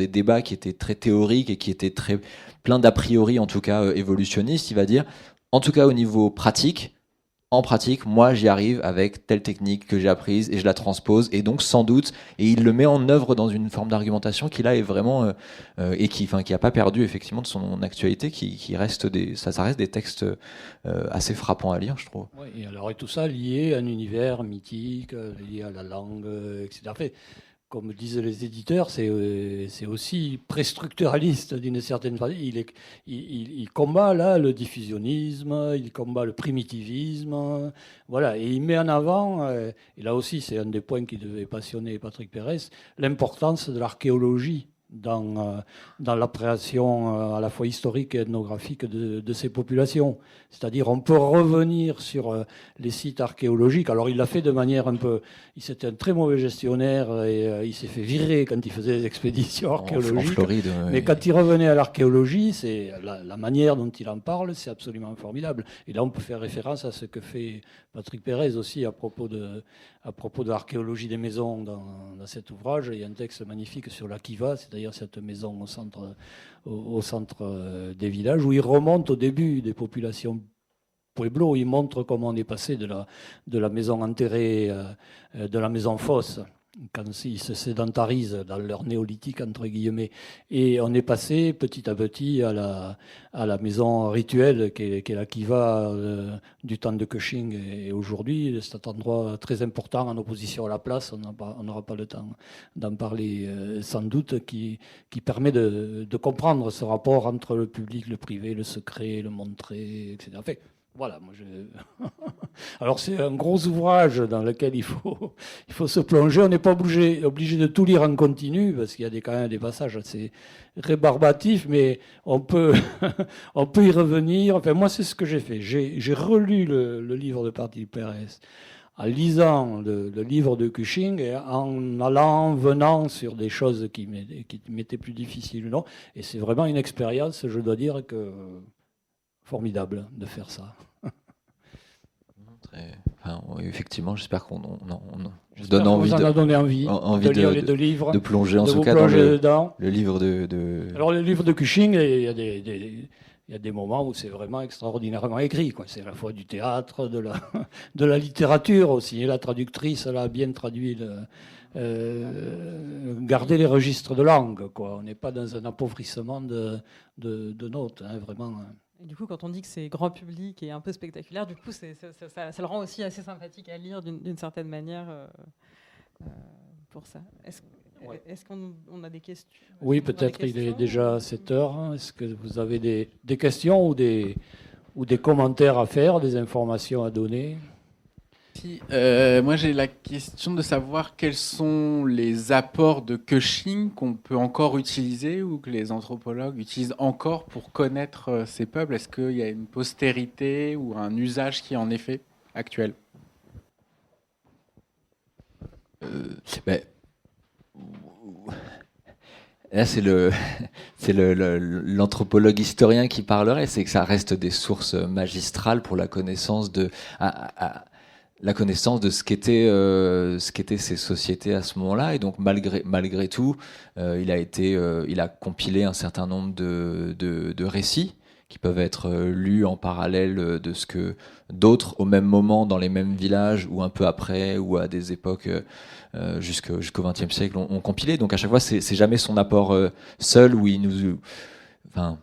débats qui étaient très théoriques et qui étaient très plein d'a priori, en tout cas évolutionnistes. Il va dire, en tout cas au niveau pratique, en pratique, moi j'y arrive avec telle technique que j'ai apprise et je la transpose, et donc sans doute, et il le met en œuvre dans une forme d'argumentation qui là est vraiment et qui a pas perdu effectivement de son actualité, qui reste ça reste des textes assez frappants à lire, je trouve. Oui, et alors et tout ça lié à un univers mythique, lié à la langue, etc. En fait, comme disent les éditeurs, c'est aussi préstructuraliste d'une certaine façon. Il combat là le diffusionnisme, il combat le primitivisme, voilà, et il met en avant, et là aussi c'est un des points qui devait passionner Patrick Pérez, l'importance de l'archéologie dans l'appréhension à la fois historique et ethnographique de ces populations. C'est-à-dire on peut revenir sur les sites archéologiques. Alors il l'a fait de manière un peu... C'était un très mauvais gestionnaire et il s'est fait virer quand il faisait des expéditions archéologiques. En Floride, mais quand il revenait à l'archéologie, c'est la manière dont il en parle, c'est absolument formidable. Et là on peut faire référence à ce que fait Patrick Pérez aussi à propos de l'archéologie des maisons dans cet ouvrage. Il y a un texte magnifique sur la Kiva, c'est-à-dire cette maison au centre des villages, où il remonte au début des populations pueblo. Il montre comment on est passé de la maison enterrée, de la maison fausse, quand ils se sédentarisent dans leur néolithique, entre guillemets. Et on est passé petit à petit à la maison rituelle qui est la kiva du temps de Cushing. Et aujourd'hui, cet endroit très important en opposition à la place, on n'aura pas le temps d'en parler sans doute, qui permet de comprendre ce rapport entre le public, le privé, le secret, le montré, etc. Enfin, voilà, alors c'est un gros ouvrage dans lequel il faut se plonger. On n'est pas obligé de tout lire en continu, parce qu'il y a quand même des passages assez rébarbatifs, mais on peut y revenir. Enfin, moi, c'est ce que j'ai fait. J'ai relu le livre de Patrick Pérez en lisant le livre de Cushing et en allant, venant sur des choses qui m'étaient plus difficiles. Non, et c'est vraiment une expérience, je dois dire, formidable de faire ça. Effectivement, j'espère qu'on vous donne envie de lire les deux livres, de plonger en tout cas dans le livre de... Alors le livre de Cushing, il y a des moments où c'est vraiment extraordinairement écrit, quoi. C'est à la fois du théâtre, de la littérature aussi. Et la traductrice, elle a bien traduit garder les registres de langue, quoi. On n'est pas dans un appauvrissement de notes, hein, vraiment. Et du coup, quand on dit que c'est grand public et un peu spectaculaire, du coup, ça le rend aussi assez sympathique à lire d'une certaine manière pour ça. Est-ce qu'on a des questions ? Oui, peut-être il est déjà 7 heures. Est-ce que vous avez des questions ou des commentaires à faire, des informations à donner ? Moi, j'ai la question de savoir quels sont les apports de Cushing qu'on peut encore utiliser ou que les anthropologues utilisent encore pour connaître ces peuples. Est-ce qu'il y a une postérité ou un usage qui est en effet actuel? Ben, là, c'est l'anthropologue historien qui parlerait. C'est que ça reste des sources magistrales pour la connaissance de ce qu'étaient ces sociétés à ce moment-là. Et donc, malgré tout, il a compilé un certain nombre de récits qui peuvent être lus en parallèle de ce que d'autres, au même moment, dans les mêmes villages, ou un peu après, ou à des époques jusqu'au XXe siècle, ont compilé. Donc à chaque fois, c'est jamais son apport seul, où il nous... Enfin,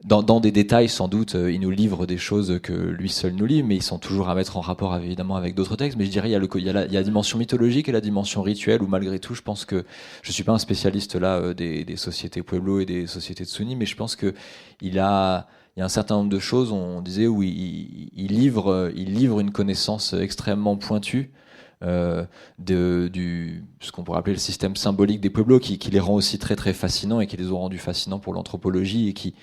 dans des détails, sans doute, il nous livre des choses que lui seul nous livre, mais ils sont toujours à mettre en rapport, évidemment, avec d'autres textes. Mais je dirais, il y a la dimension mythologique et la dimension rituelle, où malgré tout, je pense que... Je suis pas un spécialiste, là, des sociétés Pueblo et des sociétés Tsuni, mais je pense que il y a un certain nombre de choses, on disait, où il livre une connaissance extrêmement pointue ce qu'on pourrait appeler le système symbolique des Pueblos, qui les rend aussi très très fascinants et qui les ont rendus fascinants pour l'anthropologie, et qui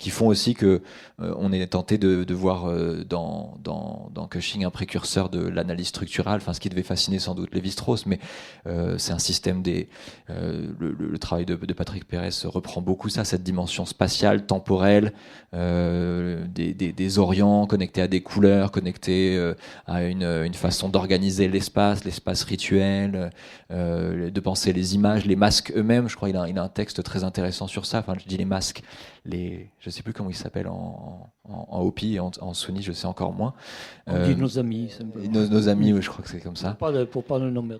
font aussi que on est tenté de voir dans Cushing un précurseur de l'analyse structurale, enfin ce qui devait fasciner sans doute Lévi-Strauss, mais c'est un système le travail de Patrick Pérez reprend beaucoup ça, cette dimension spatiale, temporelle, des orients connectés à des couleurs, connectés à une façon d'organiser l'espace rituel, de penser les images, les masques eux-mêmes. Je crois qu'il a un texte très intéressant sur ça. Enfin, je dis les masques, je sais plus comment ils s'appellent en Hopi, en Sunni, je sais encore moins. On dit nos amis. Nos amis, oui, je crois que c'est comme ça. Pour pas le nommer.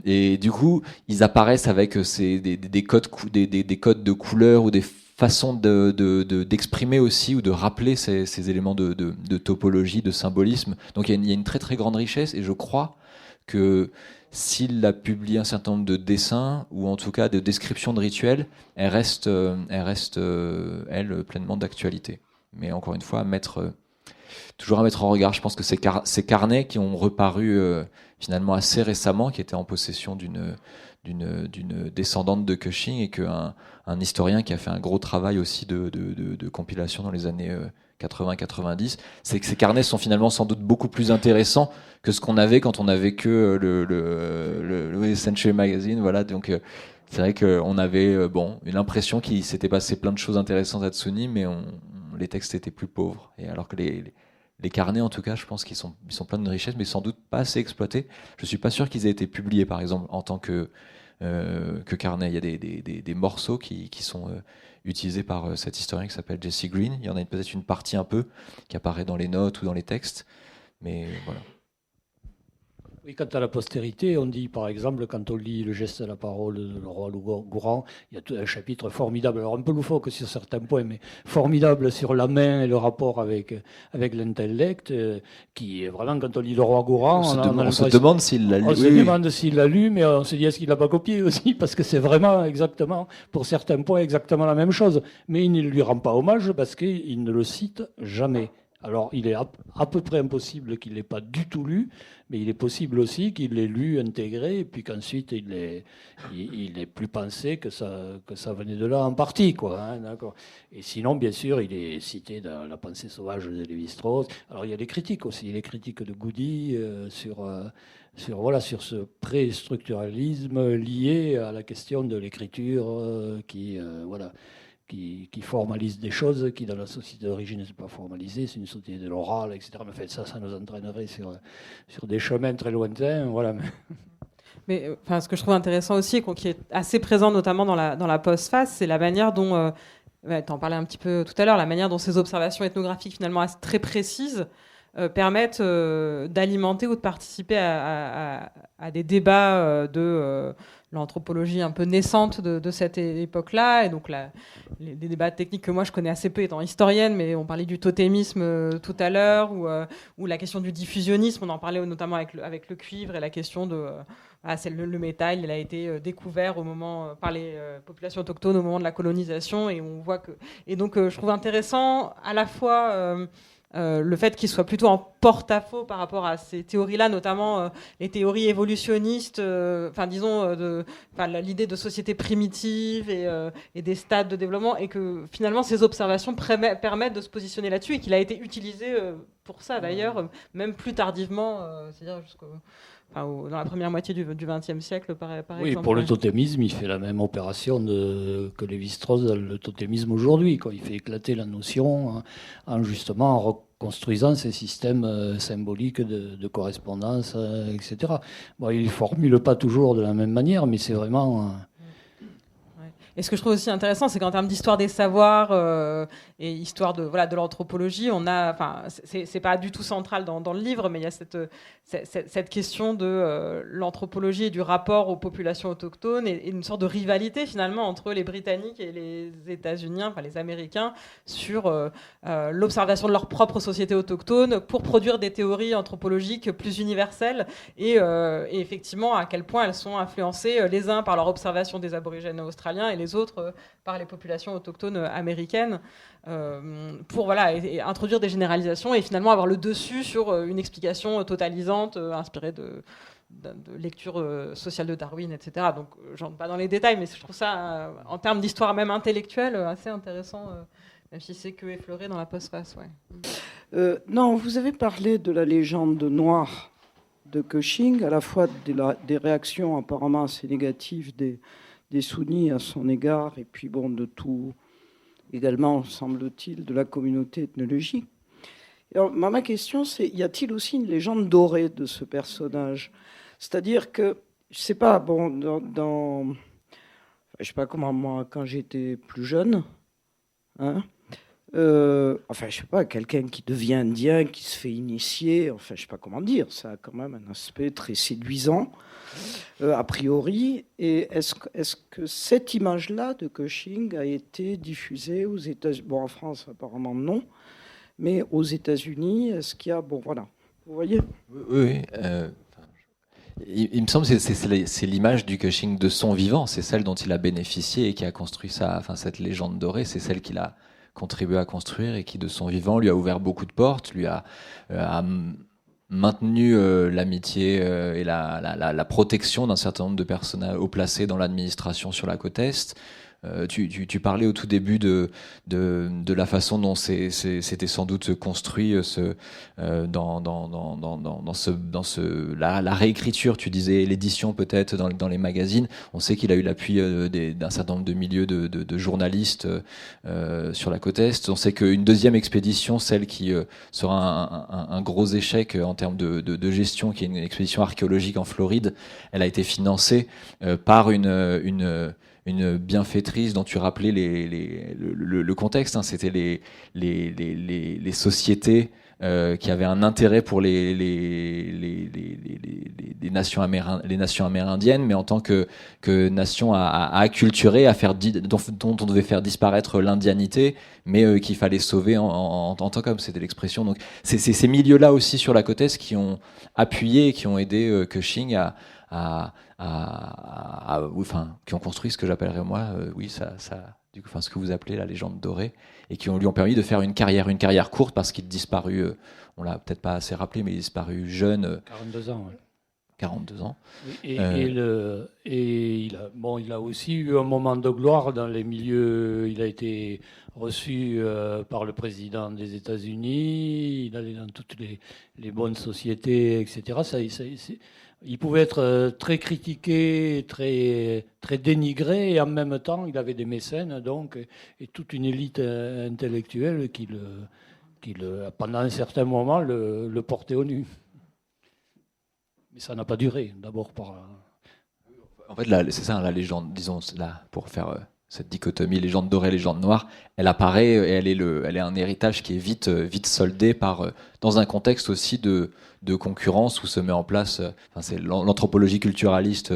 Et du coup, ils apparaissent avec des codes de couleurs ou des façon d'exprimer aussi ou de rappeler ces éléments de topologie, de symbolisme. Donc il y a une très très grande richesse, et je crois que s'il a publié un certain nombre de dessins, ou en tout cas de descriptions de rituels, elle reste elle, pleinement d'actualité. Mais encore une fois, toujours à mettre en regard. Je pense que ces carnets qui ont reparu finalement assez récemment, qui étaient en possession d'une descendante de Cushing, et qu'un historien qui a fait un gros travail aussi de compilation dans les années 80-90, c'est que ces carnets sont finalement sans doute beaucoup plus intéressants que ce qu'on avait quand on avait que le Century Magazine. Voilà, donc c'est vrai qu'on avait l'impression qu'il s'était passé plein de choses intéressantes à Tsuni, mais les textes étaient plus pauvres. Et alors que les carnets, en tout cas, je pense qu'ils sont pleins de richesses, mais sans doute pas assez exploités. Je suis pas sûr qu'ils aient été publiés, par exemple, en tant que carnet. Il y a des morceaux qui sont utilisés par cet historien qui s'appelle Jesse Green. Il y en a peut-être une partie un peu qui apparaît dans les notes ou dans les textes, mais voilà. Oui, quant à la postérité, on dit par exemple, quand on lit le geste de la parole de le roi Gourand, il y a tout un chapitre formidable, alors un peu loufoque sur certains points, mais formidable sur la main et le rapport avec l'intellect, qui est vraiment, quand on lit le roi Gourand, on se demande s'il l'a lu. On se demande s'il l'a lu, mais on se dit est-ce qu'il l'a pas copié aussi, parce que c'est vraiment exactement, pour certains points, exactement la même chose. Mais il ne lui rend pas hommage parce qu'il ne le cite jamais. Alors, il est à peu près impossible qu'il ne l'ait pas du tout lu, mais il est possible aussi qu'il l'ait lu, intégré, et puis qu'ensuite il ait plus pensé que ça venait de là en partie, quoi. Hein, d'accord. Et sinon, bien sûr, il est cité dans La pensée sauvage de Lévi-Strauss. Alors, il y a les critiques aussi, les critiques de Goody sur ce pré-structuralisme lié à la question de l'écriture qui formalise des choses qui, dans la société d'origine, ne sont pas formalisées. C'est une société de l'oral, etc. Mais en fait, ça nous entraînerait sur des chemins très lointains. Voilà. Mais ce que je trouve intéressant aussi, qui est assez présent notamment dans la postface, c'est la manière dont, tu en parlais un petit peu tout à l'heure, la manière dont ces observations ethnographiques finalement très précises permettent d'alimenter ou de participer à des débats de l'anthropologie un peu naissante de cette époque-là, et donc des débats techniques que moi je connais assez peu étant historienne, mais on parlait du totémisme tout à l'heure, ou la question du diffusionnisme, on en parlait notamment avec le cuivre, et la question de le métal, il a été découvert par les populations autochtones au moment de la colonisation, et on voit que... Et donc je trouve intéressant à la fois le fait qu'il soit plutôt en porte-à-faux par rapport à ces théories-là, notamment les théories évolutionnistes, l'idée de société primitive et des stades de développement, et que finalement ces observations permettent de se positionner là-dessus, et qu'il a été utilisé pour ça d'ailleurs, même plus tardivement, c'est-à-dire dans la première moitié du XXe siècle, par exemple. Pour le totémisme, il fait la même opération que Lévi-Strauss dans le totémisme aujourd'hui. Il fait éclater la notion justement en reconstruisant ces systèmes symboliques de correspondance, etc. Il ne formule pas toujours de la même manière, mais c'est vraiment... Et ce que je trouve aussi intéressant, c'est qu'en termes d'histoire des savoirs et histoire de l'anthropologie, c'est pas du tout central dans le livre, mais il y a cette question de l'anthropologie et du rapport aux populations autochtones et une sorte de rivalité finalement entre les Britanniques et les États-Unis, les Américains, sur l'observation de leur propre société autochtone pour produire des théories anthropologiques plus universelles et effectivement à quel point elles sont influencées les uns par leur observation des aborigènes australiens et les autres par les populations autochtones américaines pour introduire des généralisations et finalement avoir le dessus sur une explication totalisante inspirée de lecture sociale de Darwin, etc. Donc je rentre pas dans les détails, mais je trouve ça en termes d'histoire même intellectuelle assez intéressant, même si c'est que effleuré dans la postface. Ouais. Non, vous avez parlé de la légende noire de Cushing, à la fois des réactions apparemment assez négatives des sunnis à son égard, et puis de tout, également, semble-t-il, de la communauté ethnologique. Alors, ma question, c'est, y a-t-il aussi une légende dorée de ce personnage ? C'est-à-dire que, je sais pas, je sais pas comment, moi, quand j'étais plus jeune, je sais pas, quelqu'un qui devient indien, qui se fait initier, je sais pas comment dire, ça a quand même un aspect très séduisant, a priori. Et est-ce que cette image-là de Cushing a été diffusée aux États-Unis ? En France, apparemment non, mais aux États-Unis, est-ce qu'il y a... voilà, vous voyez ? Oui. Il me semble que c'est l'image du Cushing de son vivant, c'est celle dont il a bénéficié et qui a construit cette légende dorée, c'est celle qu'il a contribué à construire et qui, de son vivant, lui a ouvert beaucoup de portes, lui a maintenu l'amitié et la protection d'un certain nombre de personnes haut placées dans l'administration sur la côte Est. Tu parlais au tout début de la façon dont c'était sans doute construit la réécriture, tu disais l'édition peut-être dans les magazines. On sait qu'il a eu l'appui d'un certain nombre de milieux de journalistes sur la côte Est. On sait qu'une deuxième expédition, celle qui sera un gros échec en termes de gestion, qui est une expédition archéologique en Floride, elle a été financée par une bienfaitrice dont tu rappelais le contexte. C'était les sociétés qui avaient un intérêt pour les nations amérindiennes, mais en tant que nation à acculturer, dont on devait faire disparaître l'indianité, mais qu'il fallait sauver en tant qu'homme. C'était l'expression. Donc c'est ces milieux-là aussi sur la côte Est qui ont appuyé et qui ont aidé Cushing qui ont construit ce que j'appellerais moi, ce que vous appelez la légende dorée, et qui lui ont permis de faire une carrière courte, parce qu'il disparut, on l'a peut-être pas assez rappelé, mais il disparut jeune. 42 ans, ouais. 42 ans. Et il a aussi eu un moment de gloire dans les milieux. Il a été reçu par le président des États-Unis. Il allait dans toutes les bonnes sociétés, etc. Il pouvait être très critiqué, très, très dénigré, et en même temps, il avait des mécènes, et toute une élite intellectuelle qui pendant un certain moment, le portait au nu. Mais ça n'a pas duré, d'abord par... En fait, c'est ça, la légende, disons, là, pour faire cette dichotomie légende dorée, légende noire, elle apparaît et elle est un héritage qui est vite soldé dans un contexte aussi de concurrence où se met en place, c'est l'anthropologie culturaliste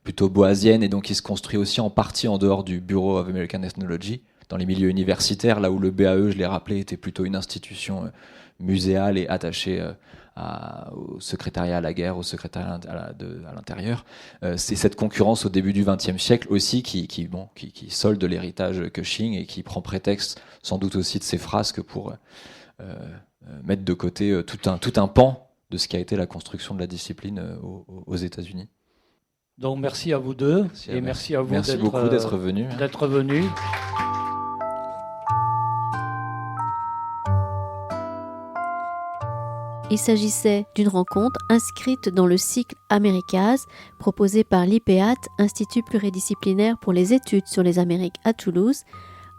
plutôt boasienne, et donc qui se construit aussi en partie en dehors du Bureau of American Ethnology, dans les milieux universitaires, là où le BAE, je l'ai rappelé, était plutôt une institution muséale et attachée au secrétariat à la guerre, au secrétariat à l'intérieur. C'est cette concurrence au début du XXe siècle aussi qui solde l'héritage Cushing et qui prend prétexte sans doute aussi de ses frasques pour mettre de côté tout un pan de ce qui a été la construction de la discipline aux États-Unis. Donc merci à vous deux et merci à vous merci beaucoup d'être venus. Il s'agissait d'une rencontre inscrite dans le cycle Américas proposé par l'IPEAT, Institut pluridisciplinaire pour les études sur les Amériques à Toulouse,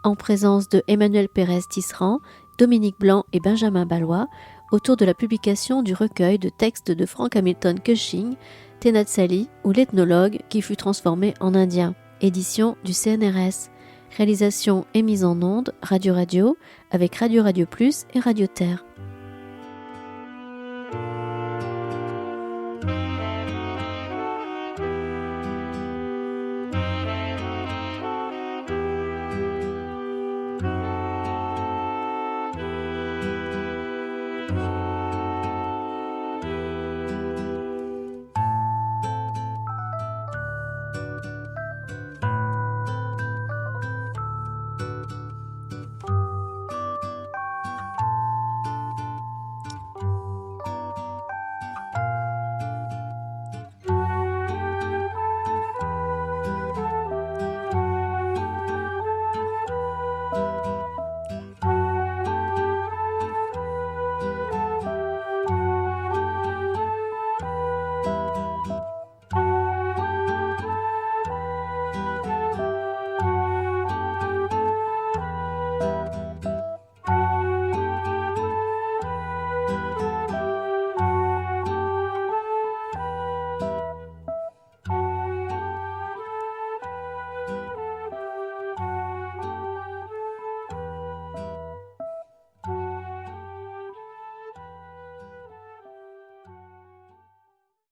en présence de Emmanuel Pérez-Tisserand, Dominique Blanc et Benjamin Ballois, autour de la publication du recueil de textes de Frank Hamilton Cushing, Tenatsali ou l'ethnologue qui fut transformé en indien, édition du CNRS. Réalisation et mise en onde Radio avec Radio Plus et Radio Terre.